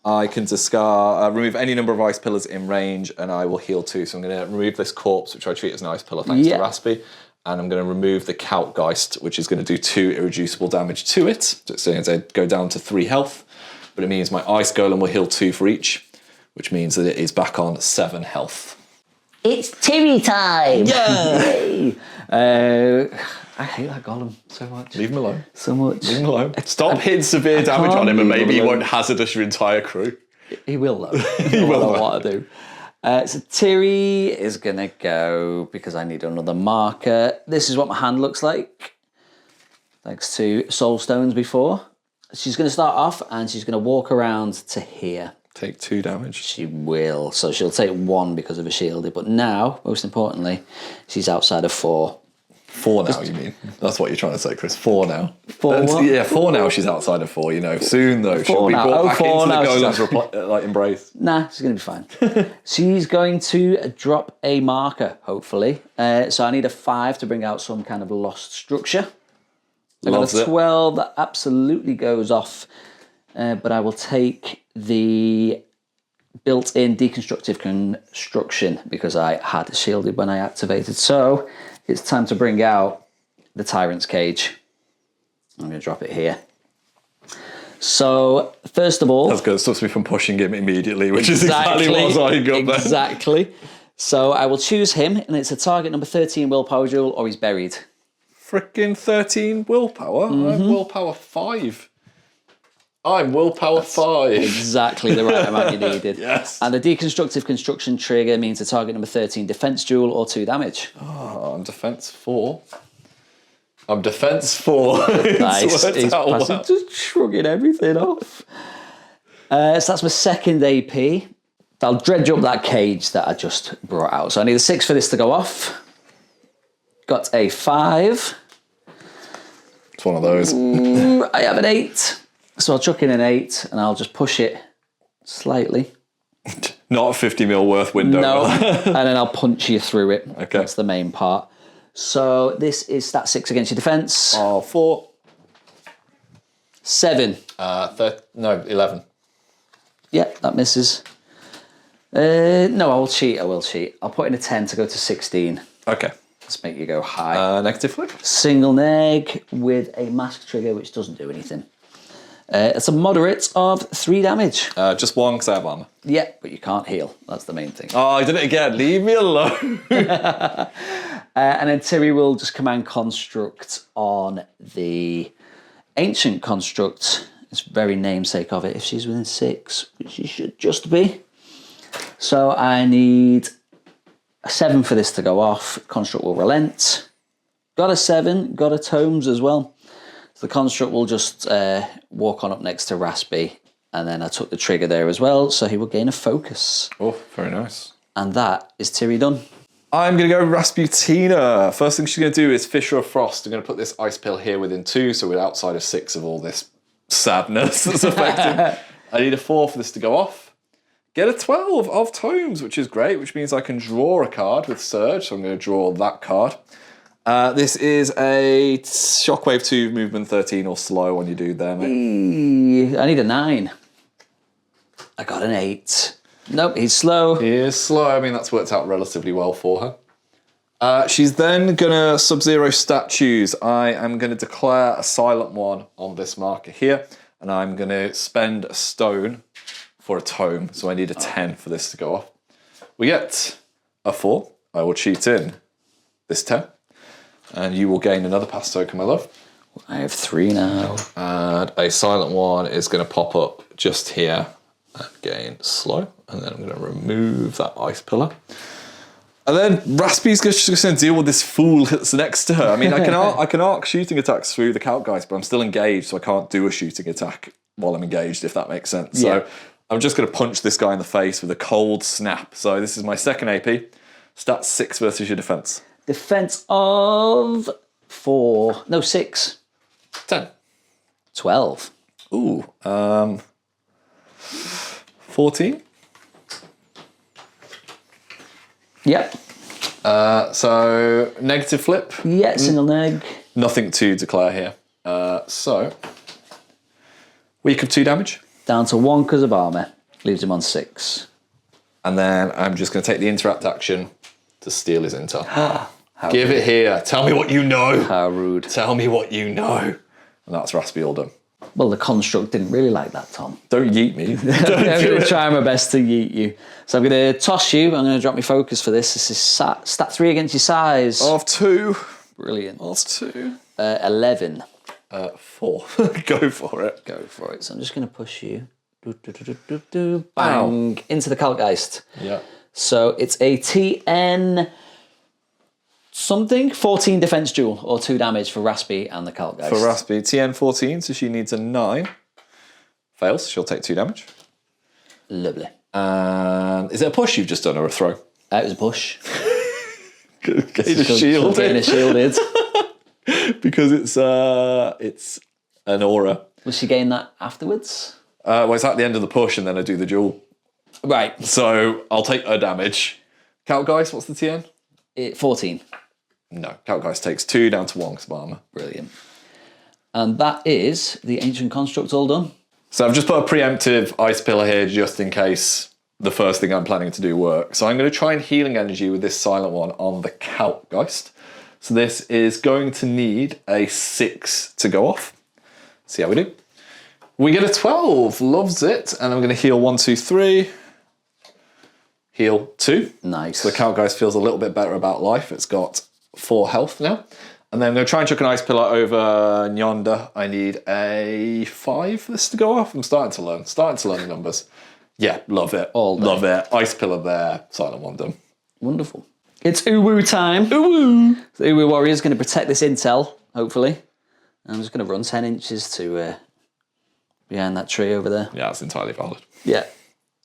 B: I can discard, remove any number of ice pillars in range, and I will heal 2. So I'm going to remove this corpse, which I treat as an ice pillar thanks to Raspi. And I'm going to remove the Kalkgeist, which is going to do 2 irreducible damage to it. So it's going to go down to 3 health. But it means my Ice Golem will heal 2 for each, which means that it is back on 7 health.
C: It's Tiri time! Yay! I hate that golem so much.
B: Leave him alone.
C: So much.
B: Leave him alone. Stop hitting severe damage on him and maybe he won't hazardous your entire crew.
C: He will though.
B: He will
C: know what to do. So Tiri is going to go, because I need another marker. This is what my hand looks like. Thanks to Soul Stones before. She's going to start off and she's going to walk around to here.
B: Take 2 damage.
C: She will. So she'll take 1 because of a shielded. But now, most importantly, she's outside of 4.
B: 4 now, you mean? That's what you're trying to say, Chris. 4 now.
C: 4 what?
B: Yeah, 4 now she's outside of 4, you know. Soon, though, she'll be brought back into the Golem's embrace.
C: Nah, she's going to be fine. She's going to drop a marker, hopefully. So I need a 5 to bring out some kind of lost structure. I got a 12 that absolutely goes off. But I will take the built-in deconstructive construction because I had shielded when I activated. So it's time to bring out the Tyrant's Cage. I'm going to drop it here. So, first of all...
B: That's good. It stops me from pushing him immediately, which is exactly what I was eyeing up there.
C: Exactly. So I will choose him, and it's a target number 13 willpower duel, or he's buried.
B: Frickin' 13 willpower?
C: Mm-hmm.
B: I'm willpower 5. I'm willpower 5.
C: Exactly the right amount you needed.
B: Yes.
C: And the deconstructive construction trigger means a target number 13 defense duel or 2 damage.
B: Oh, I'm defense 4. I'm defense 4.
C: Nice. He's just shrugging everything off. So that's my second AP. I'll dredge up that cage that I just brought out. So I need a 6 for this to go off. Got a 5.
B: It's one of those.
C: I have an 8. So I'll chuck in an 8 and I'll just push it slightly.
B: Not a 50 mil worth window.
C: No, and then I'll punch you through it.
B: Okay.
C: That's the main part. So this is stat 6 against your defense.
B: 4.
C: 7.
B: 11.
C: Yeah, that misses. No, I will cheat. I'll put in a 10 to go to 16.
B: Okay.
C: Let's make you go high.
B: Negative flip.
C: Single neg with a mask trigger, which doesn't do anything. It's a moderate of 3 damage.
B: Just 1 because I have armor.
C: Yeah, but you can't heal. That's the main thing.
B: Oh, I did it again. Leave me alone.
C: And then Tiri will just command construct on the ancient construct. It's very namesake of it. If she's within 6, which she should just be. So I need a 7 for this to go off. Construct will relent. Got a 7, got a tomes as well. So the construct will just walk on up next to Raspy. And then I took the trigger there as well, so he will gain a focus.
B: Oh, very nice.
C: And that is Tiri done.
B: I'm going to go Rasputina. First thing she's going to do is Fissure of Frost. I'm going to put this ice pill here within 2, so we're outside of 6 of all this sadness that's affecting. I need a 4 for this to go off. Get a 12 of tomes, which is great, which means I can draw a card with Surge, so I'm going to draw that card. This is a Shockwave 2, movement 13 or slow when you do there, mate.
C: I need a 9. I got an 8. Nope, he's slow.
B: He is slow. I mean, that's worked out relatively well for her. She's then going to Sub-Zero statues. I am going to declare a silent one on this marker here, and I'm going to spend a stone for a tome, so I need a 10 for this to go off. We get a 4. I will cheat in this 10, and you will gain another pass token, my love.
C: I have 3 now.
B: And a silent one is going to pop up just here and gain slow, and then I'm going to remove that ice pillar. And then Raspy's just going to deal with this fool that's next to her. I mean, I can arc shooting attacks through the Calc-Geist, but I'm still engaged, so I can't do a shooting attack while I'm engaged, if that makes sense.
C: Yeah.
B: So I'm just going to punch this guy in the face with a cold snap. So this is my second AP. Stat 6 versus your defense.
C: Defense of 4. No, 6.
B: 10.
C: 12.
B: Ooh. 14.
C: Yep.
B: So negative flip.
C: Yeah, single neg.
B: Nothing to declare here. So weak of 2 damage.
C: Down to 1 because of armour. Leaves him on 6.
B: And then I'm just going to take the interact action to steal his intel. Give it here. Tell me what you know.
C: How rude.
B: Tell me what you know. And that's Raspy all done.
C: Well, the construct didn't really like that, Tom.
B: Don't yeet me.
C: I'm going to try my best to yeet you. So I'm going to toss you. I'm going to drop my focus for this. This is stat 3 against your size.
B: Of 2.
C: Brilliant.
B: Of 2.
C: 11.
B: 4. Go for it.
C: Go for it. So I'm just going to push you. Bang. Into the Calc-Geist.
B: Yeah.
C: So it's a TN something, 14 defense duel or 2 damage for Raspy and the Calc-Geist.
B: For Raspy, TN 14, so she needs a 9. Fails, she'll take 2 damage.
C: Lovely.
B: And is it a push you've just done or a throw?
C: It was a push.
B: Gain a shield.
C: Gain a shielded.
B: Because it's an aura.
C: Will she gain that afterwards?
B: Well, it's at the end of the push and then I do the duel.
C: Right.
B: So I'll take her damage. Calc-Geist, what's the TN?
C: 14.
B: No, Calc-Geist takes 2 down to 1 because of armor.
C: Brilliant. And that is the Ancient Construct all done.
B: So I've just put a preemptive ice pillar here just in case the first thing I'm planning to do works. So I'm going to try and healing energy with this silent one on the Calc-Geist. So this is going to need a 6 to go off. See how we do. We get a 12, loves it. And I'm going to heal 1, 2, 3. Heal 2.
C: Nice.
B: So the Calc-Geist feels a little bit better about life. It's got 4 health now. And then I'm going to try and chuck an ice pillar over Nyonda. I need a 5 for this to go off. I'm starting to learn the numbers. Yeah, love it.
C: All day.
B: Love it. Ice pillar there. Silent one done.
C: Wonderful. It's Uwu time.
B: Uwu.
C: The Uwu Warrior is going to protect this intel, hopefully. I'm just going to run 10 inches to behind that tree over there.
B: Yeah, that's entirely valid.
C: Yeah.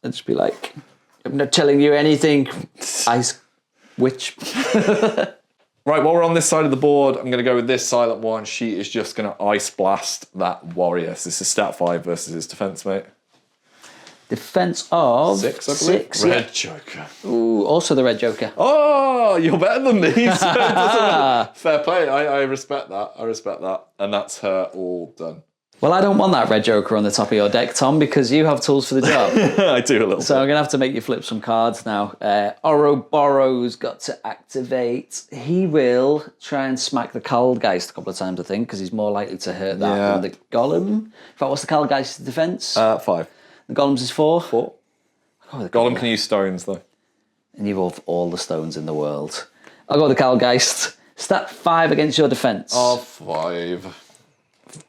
C: I'll just be like, I'm not telling you anything, ice witch.
B: Right, while we're on this side of the board, I'm going to go with this silent one. She is just going to ice blast that warrior. So this is stat 5 versus his defense, mate.
C: Defense of
B: 6, I believe.
C: 6.
B: Red Joker.
C: Ooh, also the red joker.
B: Oh, you're better than me. Fair play. I respect that. I respect that. And that's her all done.
C: Well, I don't want that red joker on the top of your deck, Tom, because you have tools for the job.
B: I do a little
C: So I'm
B: bit.
C: going to have to make you flip some cards now. Ouroboros got to activate. He will try and smack the Kaldgeist a couple of times, I think, because he's more likely to hurt that than the Golem. In fact, what's the Kaldgeist's defense?
B: 5.
C: The Golem's is 4.
B: 4.
C: Oh, the
B: Golem can use stones, though.
C: And you have all the stones in the world. I'll go with the Kaldgeist. Stat 5 against your defense.
B: 5.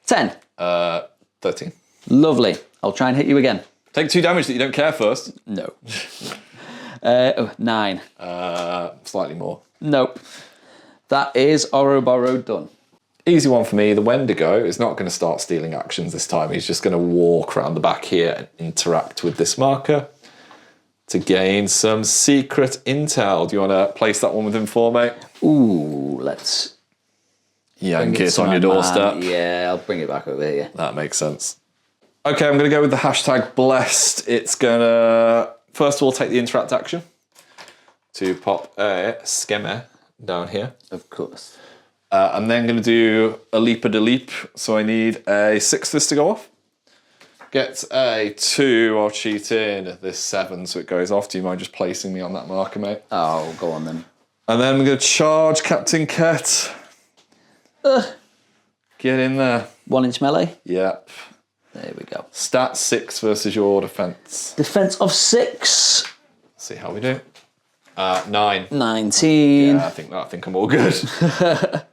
C: 10.
B: 13.
C: Lovely. I'll try and hit you again.
B: Take 2 damage that you don't care first.
C: No. 9.
B: Slightly more.
C: Nope. That is Ouroboros done.
B: Easy one for me. The Wendigo is not going to start stealing actions this time. He's just going to walk around the back here and interact with this marker to gain some secret intel. Do you want to place that one with him for, mate?
C: Ooh, let's...
B: Yank
C: bring
B: it
C: to
B: on
C: my
B: your doorstep.
C: man. Yeah, I'll bring it back over here.
B: That makes sense. Okay, I'm going to go with the hashtag blessed. It's going to, first of all, take the interact action to pop a skemmer down here.
C: Of course.
B: I'm then going to do a leap of the leap. So I need a 6 for this to go off. Get a 2, I'll cheat in this 7 so it goes off. Do you mind just placing me on that marker, mate?
C: Oh, go on then.
B: And then I'm going to charge Captain Ket. Get in there.
C: 1 inch melee.
B: Yep.
C: There we go.
B: Stat 6 versus your defense.
C: Defense of 6.
B: See how we do. 9.
C: 19.
B: Yeah, I think I'm all good.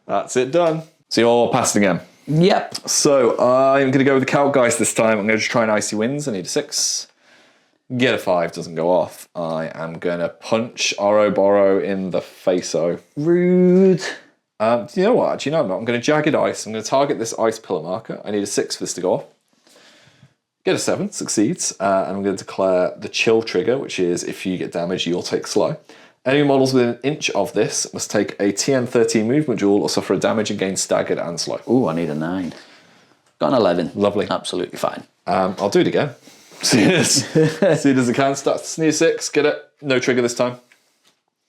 B: That's it done. So you're passed again.
C: Yep.
B: So I'm going to go with the Kaldgeist this time. I'm going to just try an Icy Winds. I need a 6. Get a 5, doesn't go off. I am going to punch Ouroboros in the face-o.
C: Rude.
B: You know what? Actually, no, I'm not. I'm going to Jagged Ice. I'm going to target this ice pillar marker. I need a 6 for this to go off. Get a 7, succeeds. And I'm going to declare the chill trigger, which is if you get damage, you'll take slow. Enemy models within an inch of this must take a TN 13 movement duel or suffer a damage and gain staggered and slow.
C: Ooh, I need a 9. Got an 11.
B: Lovely.
C: Absolutely fine.
B: I'll do it again. See it as I can. Start sneeze 6. Get it. No trigger this time.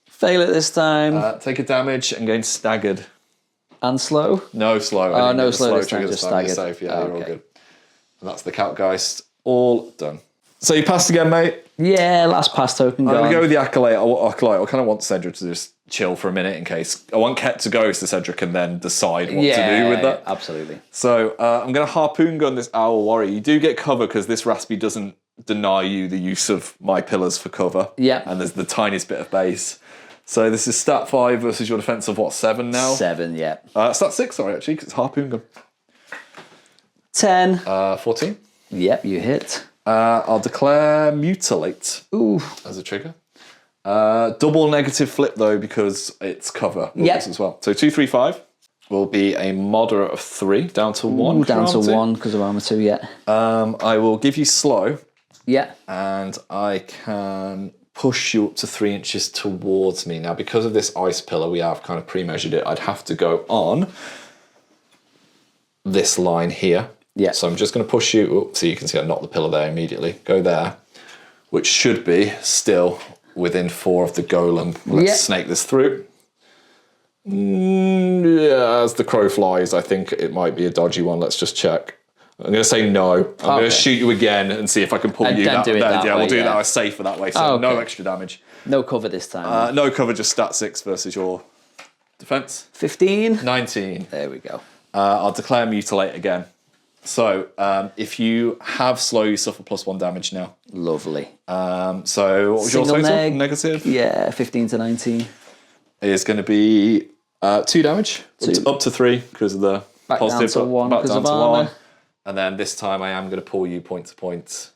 C: Fail it this time.
B: Take a damage and gain staggered.
C: And slow?
B: No slow.
C: Oh, no slow this time,
B: trigger
C: just
B: You're
C: staggered.
B: safe. Yeah, you're all
C: Okay.
B: good. And that's the Kaldgeist. All done. So you passed again, mate.
C: Yeah, last pass token
B: I'm
C: gone.
B: going to go with the Acolyte. I kind of want Cedric to just chill for a minute in case. I want Ket to go so Cedric can then decide what to do with that.
C: Absolutely.
B: So I'm going to harpoon gun this Owl Warrior. You do get cover because this Raspy doesn't deny you the use of my pillars for cover.
C: Yeah.
B: And there's the tiniest bit of base. So this is stat 5 versus your defense of what, 7 now?
C: 7, yeah.
B: Stat 6, sorry, actually, because it's harpoon gun.
C: 10.
B: 14.
C: Yep, you hit.
B: I'll declare Mutilate
C: Ooh.
B: as a trigger. Double negative flip though because it's cover rules
C: Yep.
B: as well. So 2, 3, 5 will be a moderate of 3 down to 1.
C: Ooh, down to
B: armor 2.
C: 1 because of armor 2, yeah.
B: I will give you slow
C: Yeah.
B: and I can push you up to 3 inches towards me. Now because of this ice pillar we have kind of pre-measured it, I'd have to go on this line here.
C: Yeah.
B: So I'm just going to push you, so you can see I knocked the pillar there immediately. Go there, which should be still within 4 of the golem. Let's
C: Yeah.
B: snake this through. Yeah, as the crow flies, I think it might be a dodgy one. Let's just check. I'm going to say no. I'm going to shoot you again and see if I can pull
C: And
B: you
C: then
B: that
C: do it that
B: yeah,
C: way,
B: we'll do
C: yeah.
B: that. I was safer that way, so no
C: Okay.
B: extra damage.
C: No cover this time.
B: No cover, just stat 6 versus your defense.
C: 15.
B: 19.
C: There we go.
B: I'll declare Mutilate again. So if you have slow, you suffer +1 damage now.
C: Lovely.
B: So what was
C: Single
B: your total?
C: neg.
B: Negative?
C: Yeah, 15 to 19.
B: It is going to be 2 damage,
C: Two.
B: up to 3 because of the
C: Back
B: positive.
C: down to 1
B: back
C: because
B: down
C: of
B: to
C: armor.
B: 1. And then this time I am going to pull you point to point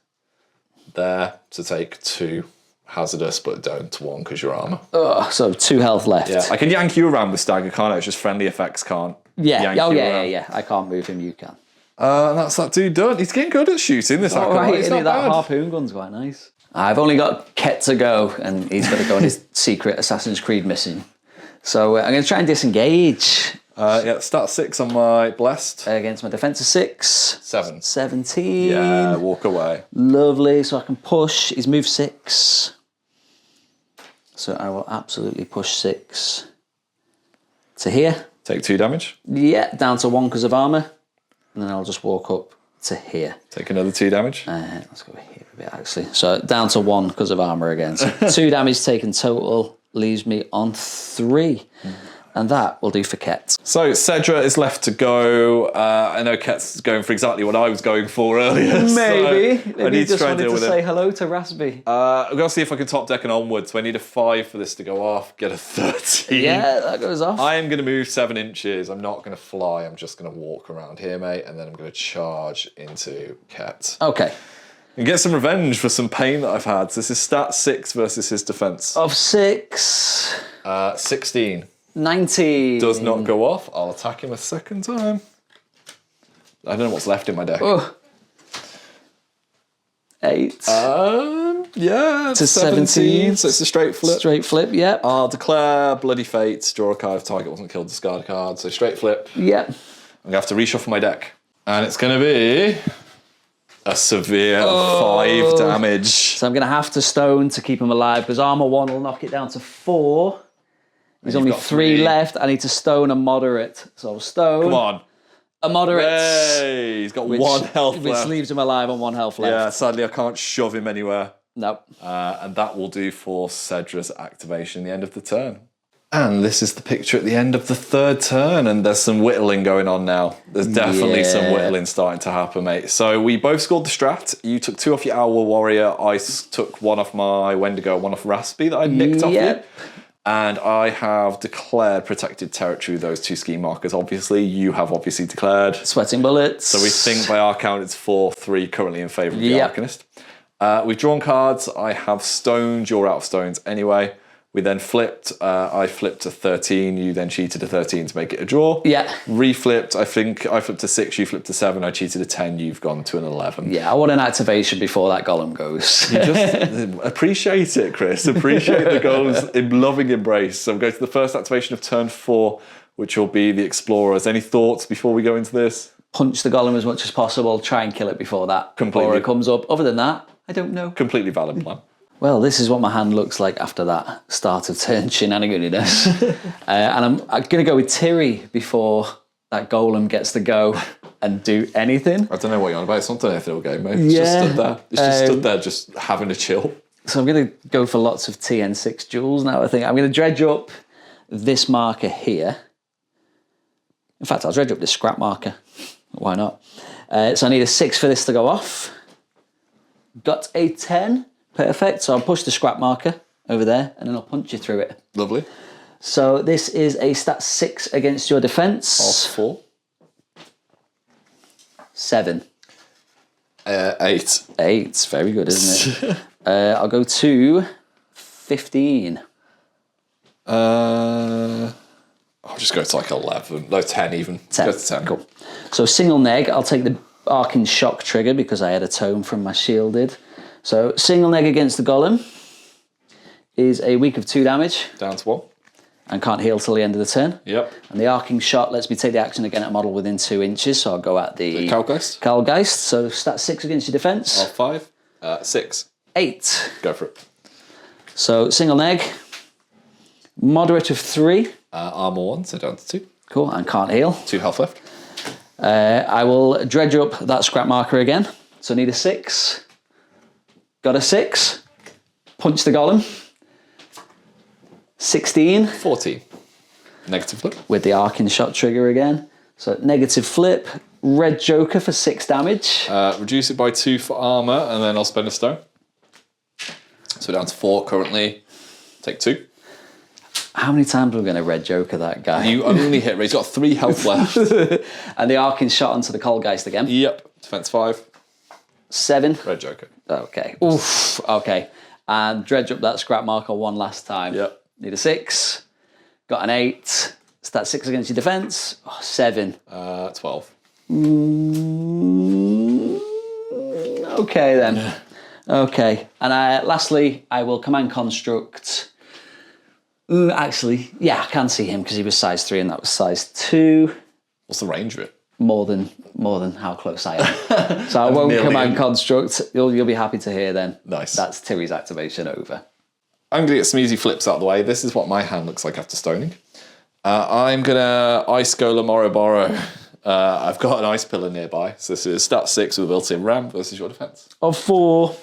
B: there to take 2 hazardous, but down to 1 because your armor.
C: Oh, so 2 health left.
B: Yeah, I can yank you around with Stagger, can't I? It's just friendly effects can't.
C: Yeah.
B: yank
C: Oh,
B: you
C: yeah,
B: around.
C: yeah. I can't move him. You can.
B: And that's that dude done. He's getting good at shooting this
C: All
B: Acolyte.
C: right,
B: It's
C: isn't
B: not
C: it? That
B: bad.
C: harpoon gun's quite nice. I've only got Ket to go, and he's got to go on his secret Assassin's Creed mission. So I'm going to try and disengage.
B: Yeah, stat 6 on my blessed.
C: Against my defense of 6.
B: 7.
C: 17.
B: Yeah, walk away.
C: Lovely. So I can push. He's moved 6. So I will absolutely push 6 to here.
B: Take 2 damage.
C: Yeah, down to 1 because of armour. And then I'll just walk up to here.
B: Take another 2 damage.
C: Let's go here a bit, actually. So down to 1 because of armour again. So 2 damage taken total leaves me on 3. And that will do for Ket.
B: So Cedra is left to go. I know Ket's going for exactly what I was going for earlier.
C: Maybe.
B: So
C: Maybe you just wanted to say hello to Raspy.
B: I'm going to see if I can top deck and onward. So I need a 5 for this to go off. Get a 13.
C: Yeah, that goes off.
B: I am going to move 7 inches. I'm not going to fly. I'm just going to walk around here, mate. And then I'm going to charge into Ket.
C: Okay.
B: And get some revenge for some pain that I've had. So this is stat 6 versus his defense.
C: Of 6.
B: 16.
C: 19.
B: Does not go off. I'll attack him a second time. I don't know what's left in my deck.
C: Oh. 8.
B: Yeah,
C: to
B: 17. So it's a straight flip.
C: Straight flip, yep.
B: I'll declare Bloody Fate, draw a card if target wasn't killed, discard a card. So straight flip.
C: Yep.
B: I'm going to have to reshuffle my deck. And it's going to be a severe 5 damage.
C: So I'm going to have to stone to keep him alive because armor 1 will knock it down to 4. There's only 3 left. I need to stone a moderate. So I'll stone.
B: Come on.
C: A moderate.
B: Hey, he's got 1 health
C: which
B: left.
C: leaves him alive on 1 health left.
B: Yeah, sadly I can't shove him anywhere.
C: Nope.
B: And that will do for Cedra's activation at the end of the turn. And this is the picture at the end of the 3rd turn, and there's some whittling going on now. There's definitely some whittling starting to happen, mate. So we both scored the strat. You took 2 off your Owl Warrior. I took 1 off my Wendigo, 1 off Raspy that I nicked off you. And I have declared protected territory with those 2 scheme markers, obviously. You have obviously declared.
C: Sweating bullets.
B: So we think by our count it's 4-3 currently in favour of the Arcanist. We've drawn cards. I have stoned. You're out of stones anyway. We then flipped. I flipped a 13. You then cheated a 13 to make it a draw.
C: Yeah.
B: Reflipped. I think I flipped a 6. You flipped a 7. I cheated a 10. You've gone to an 11.
C: Yeah, I want an activation before that golem goes.
B: You just appreciate it, Chris. Appreciate the goals in loving embrace. So I'm going to the first activation of turn 4, which will be the Explorers. Any thoughts before we go into this?
C: Punch the golem as much as possible. Try and kill it before that Explorer comes up. Other than that, I don't know.
B: Completely valid plan.
C: Well, this is what my hand looks like after that start of turn shenaniganiness. And I'm going to go with Tiri before that golem gets to go and do anything.
B: I don't know what you're on about. It's not done anything all game, mate. It's just stood there. It's just stood there just having a chill.
C: So I'm going to go for lots of TN6 jewels now, I think. I'm going to dredge up this marker here. In fact, I'll dredge up this scrap marker. Why not? So I need a 6 for this to go off. Got a 10. Perfect. So I'll push the scrap marker over there and then I'll punch you through it.
B: Lovely.
C: So this is a stat 6 against your defense.
B: 4.
C: 7.
B: 8.
C: 8. Very good, isn't it? I'll go to 15.
B: I'll just go to like 11. No, 10 even.
C: 10.
B: Go to 10.
C: Cool. So single neg. I'll take the Arcane Shock trigger because I had a tome from my shielded. So single neg against the golem is a weak of 2 damage.
B: Down to 1.
C: And can't heal till the end of the turn.
B: Yep.
C: And the Arcing Shot lets me take the action again at a model within 2 inches, so I'll go at the
B: Calgeist.
C: Calgeist. So stat 6 against your defense.
B: 5. 6.
C: 8.
B: Go for it.
C: So single neg. Moderate of 3.
B: Armor 1, so down to 2.
C: Cool, and can't heal.
B: 2 health left.
C: I will dredge up that scrap marker again. So I need a 6. Got a 6. Punch the golem. 16.
B: 14. Negative flip.
C: With the Arcing Shot trigger again. So negative flip. Red Joker for 6 damage.
B: Reduce it by 2 for armor, and then I'll spend a stone. So down to 4 currently. Take 2.
C: How many times are we going to Red Joker that guy?
B: You only hit. He's got 3 health left.
C: And the Arcing Shot onto the Colgeist again.
B: Yep. Defense 5.
C: 7.
B: Red Joker.
C: Okay. Oof. Okay. And dredge up that scrap marker one last time.
B: Yep.
C: Need a 6. Got an 8. Stat 6 against your defense. 7.
B: 12.
C: Okay then. Okay. And lastly, I will command construct Actually, yeah, I can see him because he was size 3 and that was size 2.
B: What's the range of it?
C: More than how close I am. So I won't command construct. You'll be happy to hear then.
B: Nice.
C: That's Tiri's activation over.
B: I'm going to get some easy flips out of the way. This is what my hand looks like after stoning. I'm going to Ice Golem Ouroboros. I've got an Ice Pillar nearby. So this is stat 6 with a built-in ram versus your defense.
C: Of 4.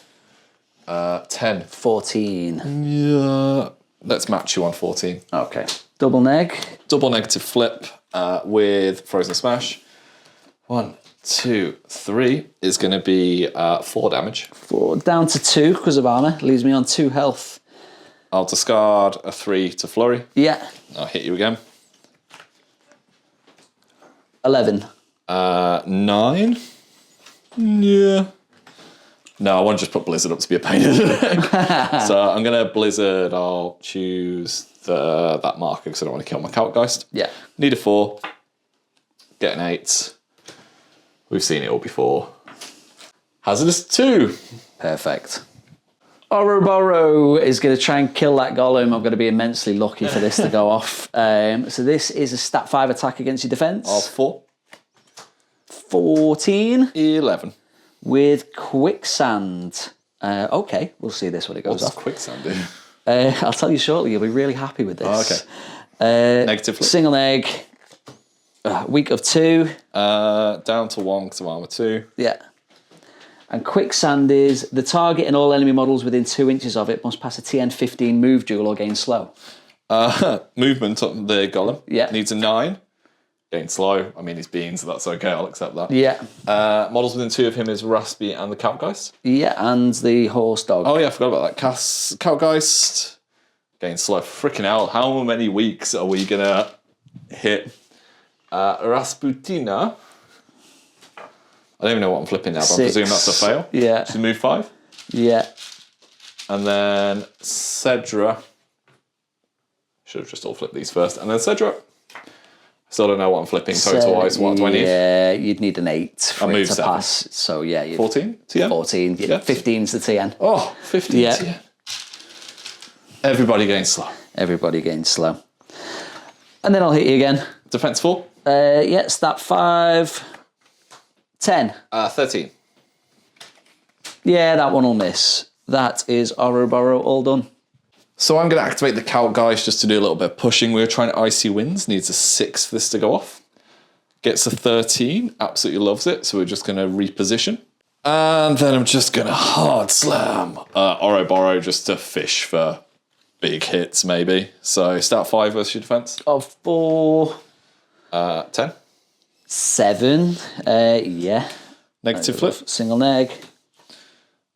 B: 10.
C: 14.
B: Yeah. Let's match you on 14.
C: Okay. Double neg.
B: Double negative flip with Frozen Smash. 1, 2, 3 is going to be 4 damage.
C: 4 down to 2 because of armor. Leaves me on 2 health.
B: I'll discard a 3 to flurry.
C: Yeah.
B: I'll hit you again.
C: 11.
B: 9. Yeah. No, I want to just put Blizzard up to be a pain in the neck. So I'm going to Blizzard. I'll choose that marker because I don't want to kill my Kaltgeist.
C: Yeah.
B: Need a 4. Get an 8. We've seen it all before. Hazardous 2.
C: Perfect. Ouroboros is going to try and kill that golem. I'm going to be immensely lucky for this to go off. So this is a stat 5 attack against your defense.
B: Of 4.
C: 14.
B: 11.
C: With quicksand. Okay, we'll see this when it goes
B: What's
C: off.
B: quicksand do?
C: I'll tell you shortly. You'll be really happy with this.
B: Oh, okay. Negative flip.
C: Single egg. Weak of 2.
B: Down to 1 because of armor 2.
C: Yeah. And quicksand is the target and all enemy models within 2 inches of it must pass a TN 15 move duel or gain slow.
B: Movement on the golem.
C: Yeah.
B: Needs a 9. Gain slow. I mean, he's beans, so that's okay. I'll accept that.
C: Yeah.
B: Models within 2 of him is Rasputina and the Kaltgeist.
C: Yeah, and the horse dog.
B: Oh, yeah, I forgot about that. Kaltgeist. Gain slow. Freaking hell. How many weeks are we going to hit Rasputina? I don't even know what I'm flipping now, but
C: 6.
B: I presume that's a fail.
C: Yeah.
B: She's move 5.
C: Yeah.
B: And then Cedra. Should have just all flipped these first. And then Cedra. Still don't know what I'm flipping total-wise. What do I need?
C: Yeah, you'd need an 8 for it
B: move
C: to
B: 7.
C: pass. So yeah,
B: 14? TN?
C: 14. Yeah. 15's the TN.
B: Oh, 15
C: Yeah.
B: TN. Everybody gains slow.
C: Everybody gains slow. And then I'll hit you again.
B: Defense 4?
C: Yeah, stat 5. 10.
B: 13.
C: Yeah, that one will miss. That is Ouroboros all done.
B: So I'm going to activate the Kaltgeist just to do a little bit of pushing. We were trying to Icy Winds. Needs a 6 for this to go off. Gets a 13. Absolutely loves it. So we're just going to reposition. And then I'm just going to hard slam Ouroboros just to fish for big hits, maybe. So stat 5 versus your defense.
C: Of 4.
B: 10.
C: 7. Yeah.
B: Negative flip.
C: Single neg.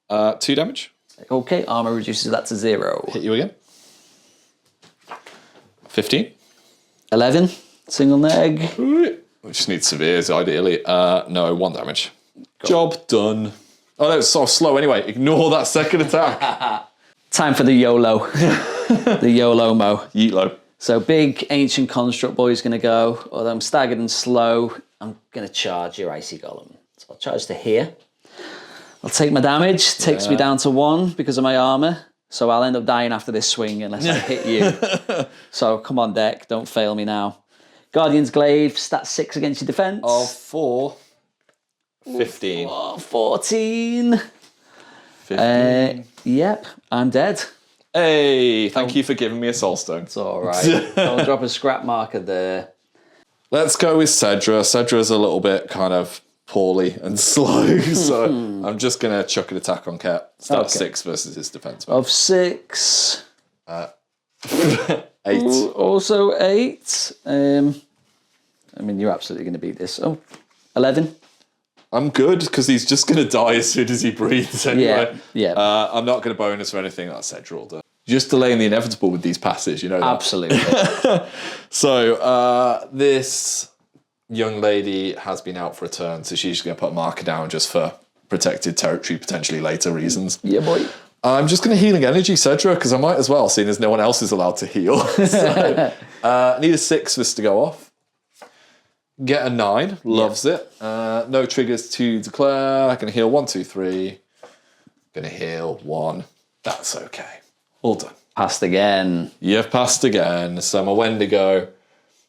B: 2 damage.
C: Okay, armor reduces that to 0.
B: Hit you again. 15.
C: 11. Single neg.
B: We just need severes, ideally. No, 1 damage. Job done. Oh, no, it's so slow anyway. Ignore that second attack.
C: Time for the YOLO. The YOLO mo.
B: Yeet low.
C: So big ancient construct boy is going to go. Although I'm staggered and slow, I'm going to charge your icy golem. So I'll charge to here. I'll take my damage. Takes me down to 1 because of my armor. So I'll end up dying after this swing unless I hit you. So come on, deck. Don't fail me now. Guardian's Glaive. Stat 6 against your defense.
B: Of 4. 15.
C: 14.
B: 15.
C: Yep, I'm dead.
B: Hey, thank you for giving me a soul stone.
C: It's all right. I'll drop a scrap marker there.
B: Let's go with Cedra. Cedra's a little bit kind of poorly and slow, so I'm just going to chuck an attack on Cat. Start 6 versus his defense.
C: Of 6.
B: 8.
C: Ooh, also 8. I mean, you're absolutely going to beat this. Oh, 11.
B: I'm good because he's just going to die as soon as he breathes anyway.
C: Yeah.
B: I'm not going to bonus or anything. That's Cedra will do. Just delaying the inevitable with these passes, you know that?
C: Absolutely.
B: So this young lady has been out for a turn, so she's going to put a marker down just for protected territory, potentially later reasons.
C: Yeah, boy.
B: I'm just going to healing energy Cedra because I might as well, seeing as no one else is allowed to heal. So, need a 6 for this to go off. Get a 9, loves it. No triggers to declare. I can heal 1, 2, 3. Gonna heal 1. That's okay. All done.
C: Passed again.
B: You've passed again. So my Wendigo,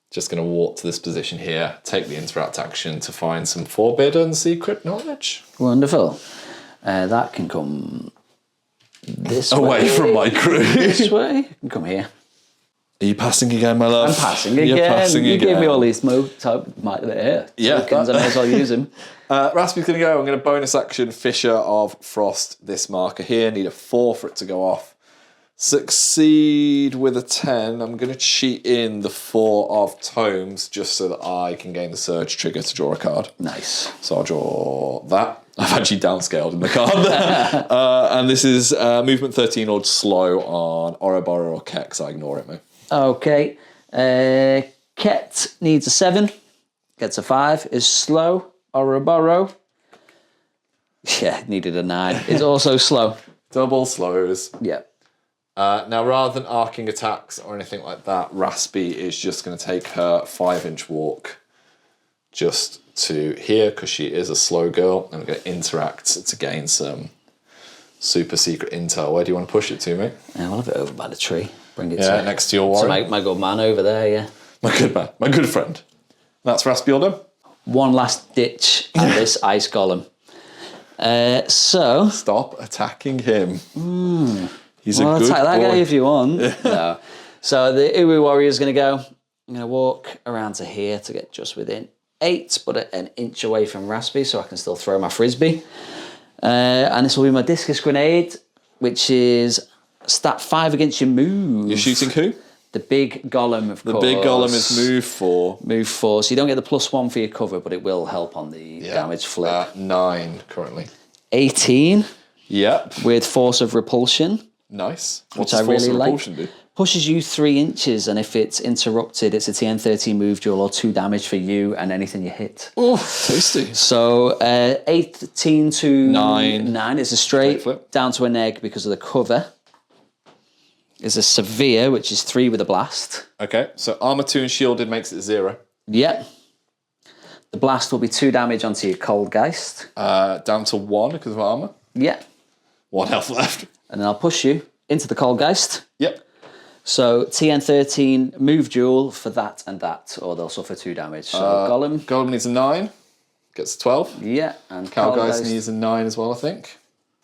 B: just going to walk to this position here, take the interact action to find some forbidden secret knowledge.
C: Wonderful. That can come this
B: Away
C: way.
B: from my crew.
C: This way. You can come here.
B: Are you passing again, my love?
C: I'm passing again.
B: You're passing
C: you
B: again.
C: gave me all these smoke type tokens. I may as well use them.
B: Raspi's going to go. I'm going to bonus action Fissure of Frost this marker here. Need a 4 for it to go off. Succeed with a 10. I'm going to cheat in the 4 of Tomes just so that I can gain the Surge trigger to draw a card.
C: Nice.
B: So I'll draw that. I've actually downscaled in the card. And this is movement 13 or slow on Ouroboros or Keck, I ignore it, mate.
C: Okay. Ket needs a 7. Gets a 5. Is slow. Ouroboros. Yeah, needed a 9. It's also slow.
B: Double slows.
C: Yeah.
B: Now, rather than arcing attacks or anything like that, Raspy is just going to take her 5-inch walk just to here because she is a slow girl, and we're going to interact to gain some super secret intel. Where do you want to push it to, mate?
C: Yeah, we'll have it over by the tree. Bring it
B: Yeah, next to your warrior.
C: to my good man over there, yeah.
B: My good man, my good friend. That's Raspy all done.
C: One last ditch at this ice golem. So...
B: Stop attacking him. He's
C: Well,
B: a
C: I'll
B: good
C: attack that
B: boy.
C: guy if you want. No. So the Uwu warrior's going to go. I'm going to walk around to here to get just within 8, but an inch away from Raspy, so I can still throw my frisbee. And this will be my discus grenade, which is stat 5 against your move.
B: You're shooting who?
C: The big golem, of course.
B: The big golem is move 4.
C: Move 4, so you don't get the +1 for your cover, but it will help on the damage flip.
B: 9 currently.
C: 18
B: Yep.
C: with force of repulsion.
B: Nice.
C: Which
B: What's
C: I
B: force
C: really
B: of
C: like.
B: repulsion do?
C: Pushes you 3 inches, and if it's interrupted, it's a TN13 move duel or 2 damage for you and anything you hit.
B: Oh, tasty.
C: So 18 to
B: 9
C: is a straight,
B: flip.
C: down to an egg because of the cover. Is a severe, which is 3 with a blast.
B: Okay, so armor 2 and shielded makes it 0.
C: Yep. The blast will be 2 damage onto your Cold Geist.
B: Down to 1 because of armor.
C: Yep.
B: 1 health left.
C: And then I'll push you into the Cold Geist.
B: Yep.
C: So TN13 move duel for that and that, or they'll suffer 2 damage. So Golem.
B: Golem needs a 9. Gets a 12.
C: Yeah, and
B: Cowgeist needs a 9 as well, I think.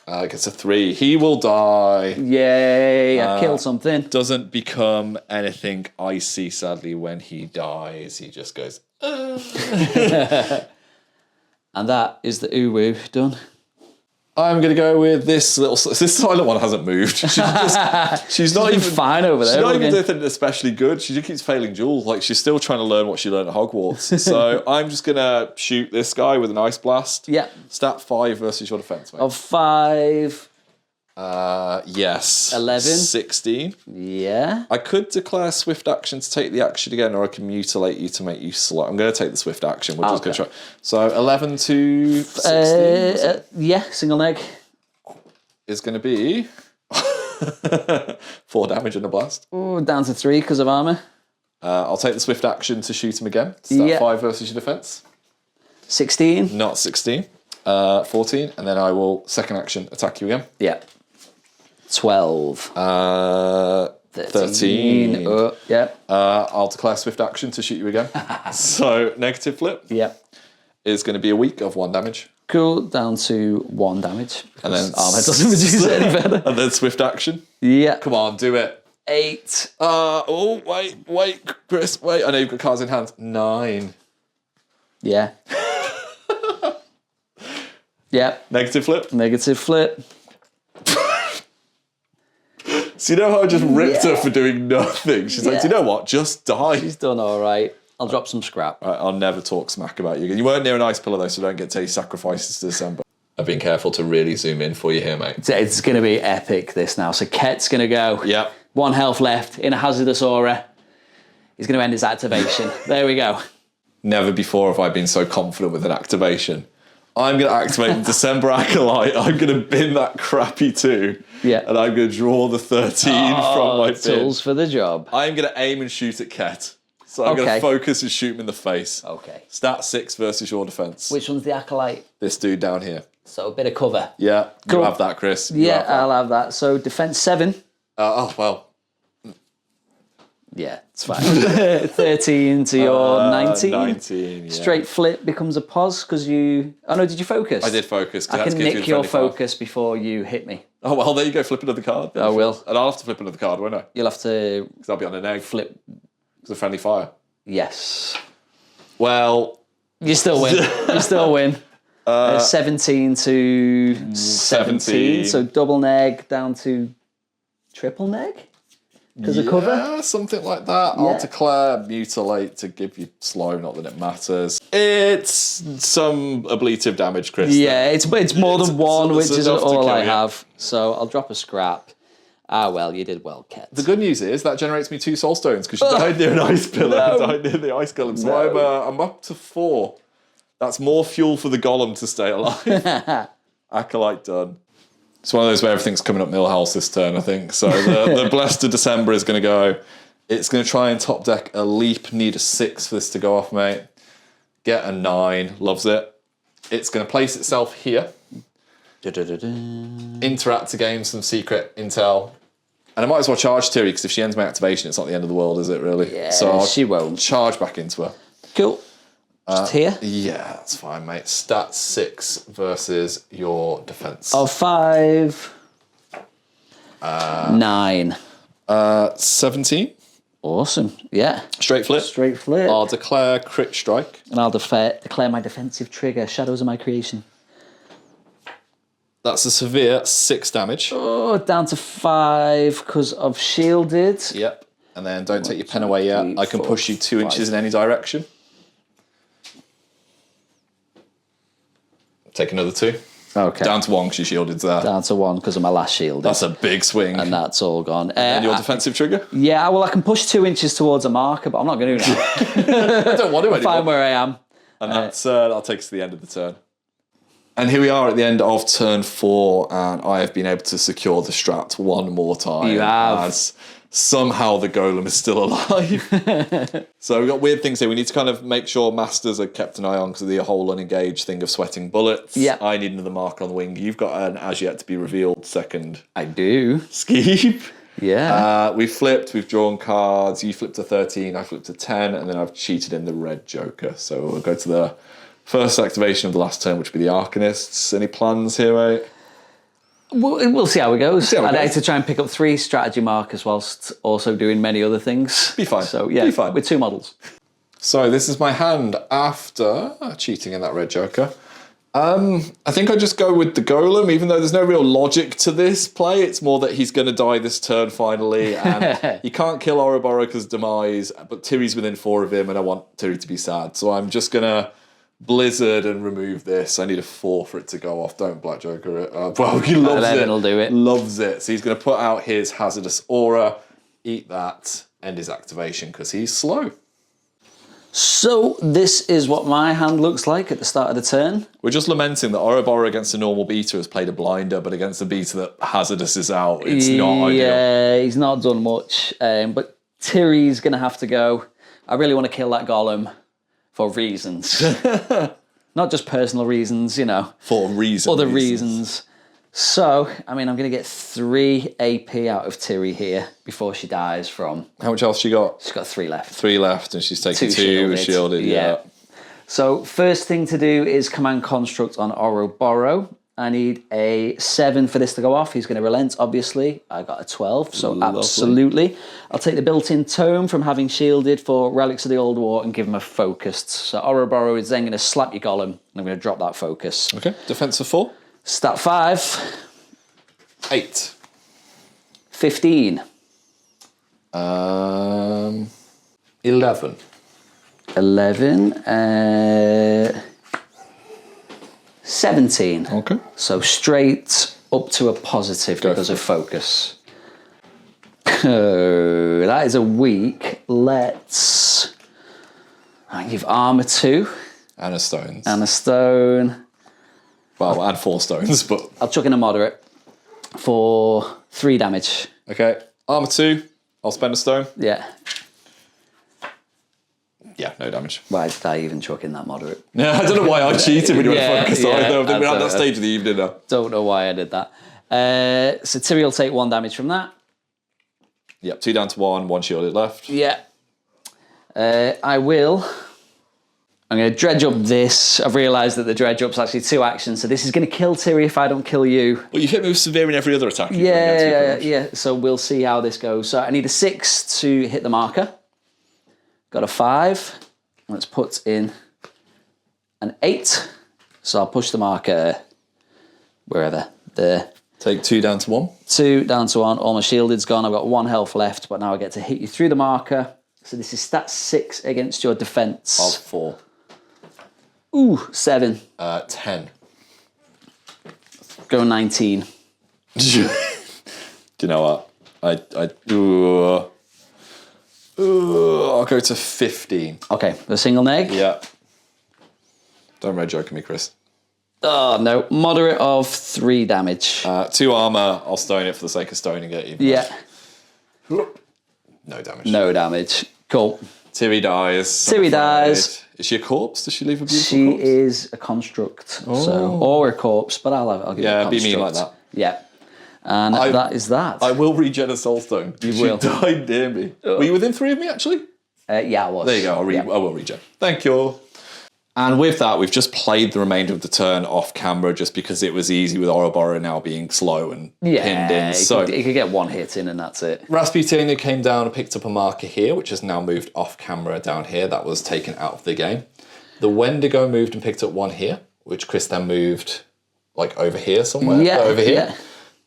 B: Gets a 3. He will die.
C: Yay, I killed something.
B: Doesn't become anything icy, sadly, when he dies. He just goes,
C: And that is the Uwu done.
B: I'm going to go with this little... This silent one hasn't moved. She's not even...
C: Fine over there.
B: She's not even
C: again.
B: doing anything especially good. She just keeps failing duels. Like, she's still trying to learn what she learned at Hogwarts. So I'm just going to shoot this guy with an ice blast.
C: Yeah.
B: Stat 5 versus your defense, mate.
C: Of 5.
B: Yes.
C: 11.
B: 16.
C: Yeah.
B: I could declare swift action to take the action again, or I can mutilate you to make you slow. I'm going to take the swift action. We're just going to try. So 11 to 16
C: Yeah, single leg.
B: is going to be 4 damage and a blast.
C: Ooh, down to 3 because of armor.
B: I'll take the swift action to shoot him again. Stat 5 versus your defense.
C: 16.
B: Not 16. 14. And then I will second action attack you again.
C: Yeah. 12.
B: 13.
C: Yeah.
B: I'll declare swift action to shoot you again. So negative flip
C: Yeah.
B: is going to be a week of 1 damage.
C: Cool. Down to 1 damage.
B: And then
C: armor doesn't reduce it any better.
B: And then swift action.
C: Yeah.
B: Come on, do it.
C: 8.
B: Wait, Chris, wait. I know you've got cards in hand. 9.
C: Yeah. Yeah.
B: Negative flip.
C: Negative flip.
B: So you know how I just ripped her for doing nothing? She's like, do you know what? Just die.
C: He's done all right. I'll drop some scrap.
B: Right, I'll never talk smack about you again. You weren't near an ice pillar though, so don't get to any sacrifices to December. I've been careful to really zoom in for you here, mate.
C: It's going to be epic, this now. So Ket's going to go.
B: Yep.
C: 1 health left in a hazardous aura. He's going to end his activation. There we go.
B: Never before have I been so confident with an activation. I'm going to activate the December Acolyte. I'm going to bin that crappy 2.
C: Yeah.
B: And I'm going to draw the 13 from my bin.
C: Tools for the job.
B: I'm going to aim and shoot at Ket. So I'm going to focus and shoot him in the face.
C: Okay.
B: Stat 6 versus your defense.
C: Which one's the Acolyte?
B: This dude down here.
C: So a bit of cover.
B: Yeah,
C: Cool.
B: you have that, Chris. You
C: Yeah,
B: have that.
C: I'll have that. So defense 7.
B: Oh, well,
C: Yeah, it's fine. 13 to your 19.
B: 19, yeah.
C: Straight flip becomes a pos because you... Oh no, did you focus?
B: I did focus.
C: I can nick your focus before you hit me.
B: Oh, well, there you go. Flip another card.
C: I will.
B: And I'll have to flip another card, won't I?
C: You'll have to...
B: Because I'll be on an egg.
C: Flip.
B: Because of friendly fire.
C: Yes.
B: Well...
C: You still win. You still win. 17 to 17. So double neg down to triple neg? Because of cover?
B: Yeah, something like that. I'll declare mutilate to give you slow, not that it matters. It's some ablative damage, Chris.
C: Yeah, it's more than one, which is
B: enough to
C: all
B: kill
C: I
B: you.
C: have. So I'll drop a scrap. Ah, well, you did well, Ket.
B: The good news is that generates me 2 soul stones because you died near an ice pillar.
C: No.
B: You died near the ice golem. So I'm up to 4. That's more fuel for the golem to stay alive. Acolyte done. It's one of those where everything's coming up Millhouse this turn, I think. So the Blessed of December is going to go. It's going to try and top deck a leap. Need a 6 for this to go off, mate. Get a 9. Loves it. It's going to place itself here. Interact to gain some secret intel. And I might as well charge Tiri, because if she ends my activation, it's not the end of the world, is it, really?
C: Yeah,
B: so
C: she won't.
B: Charge back into her.
C: Cool. Just here.
B: Yeah, that's fine, mate. Stat 6 versus your defense.
C: Of 5. 9.
B: 17.
C: Awesome. Yeah.
B: Straight flip.
C: Straight flip.
B: I'll declare crit strike.
C: And I'll declare my defensive trigger. Shadows of my creation.
B: That's a severe 6 damage.
C: Oh, down to 5 because of shielded.
B: Yep. And then don't take your pen away yet.
C: 3,
B: I can
C: 4,
B: push you 2 inches
C: 5.
B: in any direction. Take another 2.
C: Okay.
B: Down to 1 because your shielded's there.
C: Down to 1 because of my last shield.
B: That's a big swing.
C: And that's all gone.
B: And your defensive trigger?
C: Yeah, well, I can push 2 inches towards a marker, but I'm not going to do that.
B: I don't want to anymore.
C: Fine where I am.
B: And that'll take us to the end of the turn. And here we are at the end of turn 4, and I have been able to secure the strat one more time.
C: You have.
B: As somehow the golem is still alive. So we've got weird things here. We need to kind of make sure masters are kept an eye on because of the whole unengaged thing of sweating bullets.
C: Yeah.
B: I need another marker on the wing. You've got an as yet to be revealed second
C: I do.
B: scheme.
C: Yeah.
B: We've flipped, we've drawn cards. You flipped a 13, I flipped a 10, and then I've cheated in the red joker. So we'll go to the first activation of the last turn, which would be the Arcanists. Any plans here, mate?
C: We'll see how it goes.
B: how it
C: I'd like
B: goes.
C: to try and pick up 3 strategy markers whilst also doing many other things.
B: Be fine.
C: So, yeah,
B: Be fine.
C: with 2 models.
B: So this is my hand after cheating in that red joker. I think I just go with the golem, even though there's no real logic to this play. It's more that he's going to die this turn finally, and you can't kill Ouroboros' demise, but Tiri's within 4 of him, and I want Tiri to be sad. So I'm just going to Blizzard and remove this. I need a 4 for it to go off. Don't Black Joker it. Well, he loves
C: 11
B: it.
C: will do it.
B: Loves it. So he's going to put out his Hazardous Aura, eat that, end his activation because he's slow.
C: So this is what my hand looks like at the start of the turn.
B: We're just lamenting that Ouroboros against a normal beater has played a blinder, but against a beater that Hazardous is out, it's not ideal.
C: Yeah, he's not done much. But Tiri's going to have to go. I really want to kill that golem for reasons. Not just personal reasons, you know.
B: For reasons.
C: Other reasons. So, I mean, I'm going to get 3 AP out of Tiri here before she dies from...
B: How much else she got?
C: She's got 3 left.
B: 3 left, and she's taking
C: 2
B: 2 shielded. Yeah.
C: So, first thing to do is command construct on Ouroboros. I need a 7 for this to go off. He's going to relent, obviously. I got a 12, so
B: Lovely.
C: absolutely. I'll take the built-in tome from having shielded for Relics of the Old War and give him a focused. So Ouroboros is then going to slap your golem, and I'm going to drop that focus.
B: Okay, defense of 4.
C: Stat 5.
B: 8.
C: 15.
B: 11.
C: 11. 17.
B: Okay.
C: So straight up to a positive because of focus. That is a weak. Let's give armor 2
B: And a stones.
C: and a stone.
B: Well, and 4 stones, but...
C: I'll chuck in a moderate for 3 damage.
B: Okay, armor 2. I'll spend a stone.
C: Yeah.
B: Yeah, no damage.
C: Why did I even chuck in that moderate?
B: Yeah, I don't know why I cheated when you
C: Yeah,
B: went focus
C: yeah,
B: either. I think we're at
C: I
B: that stage of the evening now.
C: Don't know why I did that. So Tiri will take 1 damage from that.
B: Yep, 2 down to 1, 1 shielded left.
C: Yeah. I'm going to dredge up this. I've realised that the dredge up's actually 2 actions, so this is going to kill Tiri if I don't kill you.
B: Well, you hit me with severe in every other attack.
C: Yeah. So we'll see how this goes. So I need a 6 to hit the marker. Got a 5. Let's put in an 8. So I'll push the marker wherever. There.
B: Take 2 down to 1.
C: 2 down to 1. All my shielded's gone. I've got 1 health left, but now I get to hit you through the marker. So this is stat 6 against your defence.
B: Of 4.
C: Ooh, 7.
B: 10.
C: Go 19.
B: Do you know what? I'll go to 15.
C: Okay, a single neg.
B: Yeah. Don't red joke at me, Chris.
C: Oh, no. Moderate of 3 damage.
B: 2 armour. I'll stone it for the sake of stoning it. Even
C: Yeah.
B: No damage.
C: No damage. Cool.
B: Tiri dies.
C: Tiri dies.
B: Is she a corpse? Does she leave a beautiful
C: She
B: corpse?
C: is a construct, so or a corpse, but I'll give it a construct.
B: be mean like that.
C: Yeah, and that is that.
B: I will regen a soulstone.
C: You
B: she
C: will.
B: died near me. Were you within 3 of me, actually?
C: Yeah, I was.
B: There you go. I will regen. Thank you. And with that, we've just played the remainder of the turn off camera just because it was easy with Ouroboros now being slow and pinned in. So
C: you could get 1 hit in and that's it.
B: Rasputina came down and picked up a marker here, which has now moved off camera down here. That was taken out of the game. The Wendigo moved and picked up 1 here, which Chris then moved like over here somewhere.
C: Yeah,
B: over here.
C: Yeah.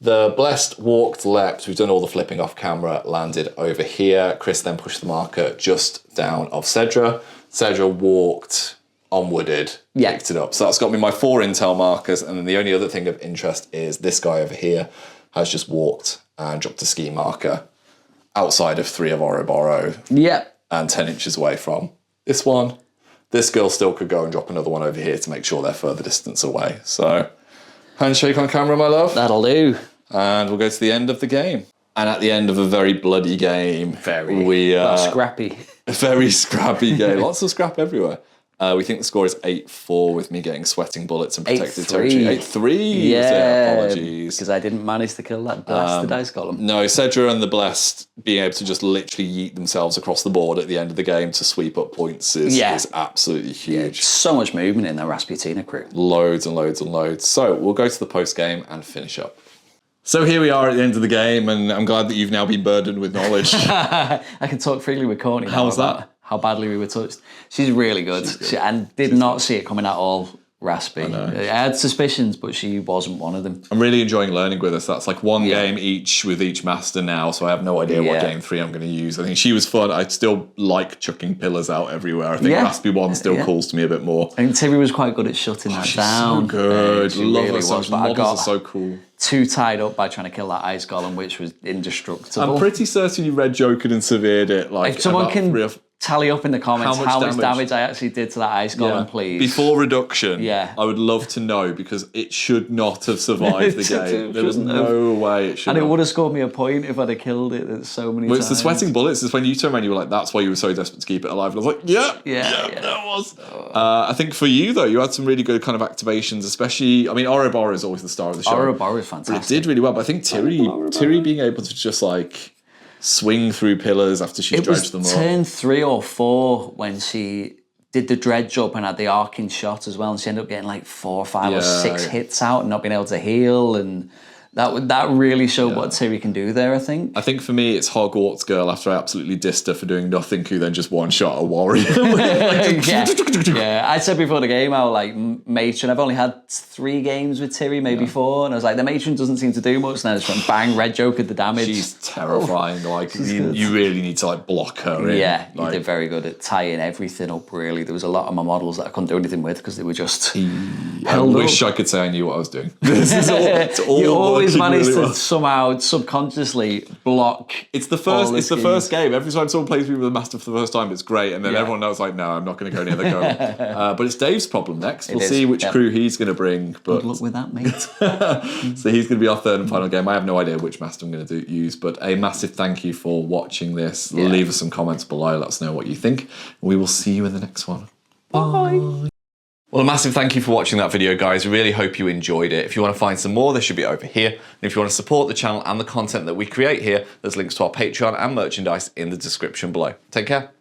B: The Blessed walked, leapt. We've done all the flipping off camera, landed over here. Chris then pushed the marker just down of Cedra. Cedra walked, onwarded, picked it up. So that's got me my 4 intel markers. And then the only other thing of interest is this guy over here has just walked and dropped a ski marker outside of 3 of Ouroboros.
C: Yeah.
B: And 10 inches away from this one. This girl still could go and drop another one over here to make sure they're further distance away. So, handshake on camera, my love.
C: That'll do.
B: And we'll go to the end of the game. And at the end of a very bloody game,
C: Scrappy.
B: A very scrappy game. Lots of scrap everywhere. We think the score is 8-4 with me getting sweating bullets and protected territory. 8-3.
C: Yeah.
B: Apologies.
C: Because I didn't manage to kill that blasted ice golem.
B: No, Cedra and the Blessed being able to just literally yeet themselves across the board at the end of the game to sweep up points is absolutely huge.
C: So much movement in the Rasputina crew.
B: Loads and loads and loads. So we'll go to the post game and finish up. So here we are at the end of the game, and I'm glad that you've now been burdened with knowledge.
C: I can talk freely with Courtney.
B: How was that?
C: How badly we were touched. She's really good. And did not see it coming at all, Raspy. I had suspicions, but she wasn't one of them.
B: I'm really enjoying learning with us. That's like 1 game each with each master now, so I have no idea what game 3 I'm going to use. I think she was fun. I still like chucking pillars out everywhere. I think Raspy 1 still calls to me a bit more.
C: I think Tiri was quite good at shutting that down.
B: So good.
C: She
B: Love
C: really
B: her so
C: was,
B: much.
C: but I got
B: Models are so cool.
C: too tied up by trying to kill that ice golem, which was indestructible.
B: I'm pretty certain you red joked and severed it. Like
C: if someone can tally up in the comments how much damage I actually did to that ice golem, please.
B: Before reduction,
C: I
B: would love to know, because it should not have survived the game. There was no way it should
C: And
B: have.
C: it would have scored me a point if I'd have killed it so many times.
B: It's the sweating bullets. It's when you turn around, you were like, that's why you were so desperate to keep it alive. And I was like, that was. I think for you, though, you had some really good kind of activations, especially, I mean, Ouroboros is always the star of the show.
C: Ouroboros is fantastic.
B: But it did really well. But I think Tiri being able to just like swing through pillars after she dredged them up.
C: It was turn 3 or 4 when she did the dredge up and had the arcing shot as well, and she ended up getting like 4 or 5 or 6 hits out and not being able to heal, and that really showed what Tiri can do there, I think.
B: I think for me, it's Hogwarts Girl after I absolutely dissed her for doing nothing, who then just one-shot a warrior.
C: I said before the game, I was like, Matron, I've only had 3 games with Tiri, maybe 4, and I was like, the Matron doesn't seem to do much, and then I just went bang, red joke at the damage.
B: She's terrifying. You really need to like block her in.
C: Yeah, you did very good at tying everything up, really. There was a lot of my models that I couldn't do anything with because they were just
B: I wish I could say I knew what I was doing. This is all
C: you always managed
B: really
C: to somehow subconsciously block.
B: It's the first game. Every time someone plays me with a master for the first time, it's great, and then everyone knows like, no, I'm not going to go near the go. But it's Dave's problem next. We'll see which crew he's going to bring. But
C: good luck with that, mate.
B: So he's going to be our third and final game. I have no idea which master I'm going to use, but a massive thank you for watching this. Leave us some comments below. Let us know what you think. We will see you in the next one. Bye. Well, a massive thank you for watching that video, guys. Really hope you enjoyed it. If you want to find some more, they should be over here. And if you want to support the channel and the content that we create here, there's links to our Patreon and merchandise in the description below. Take care.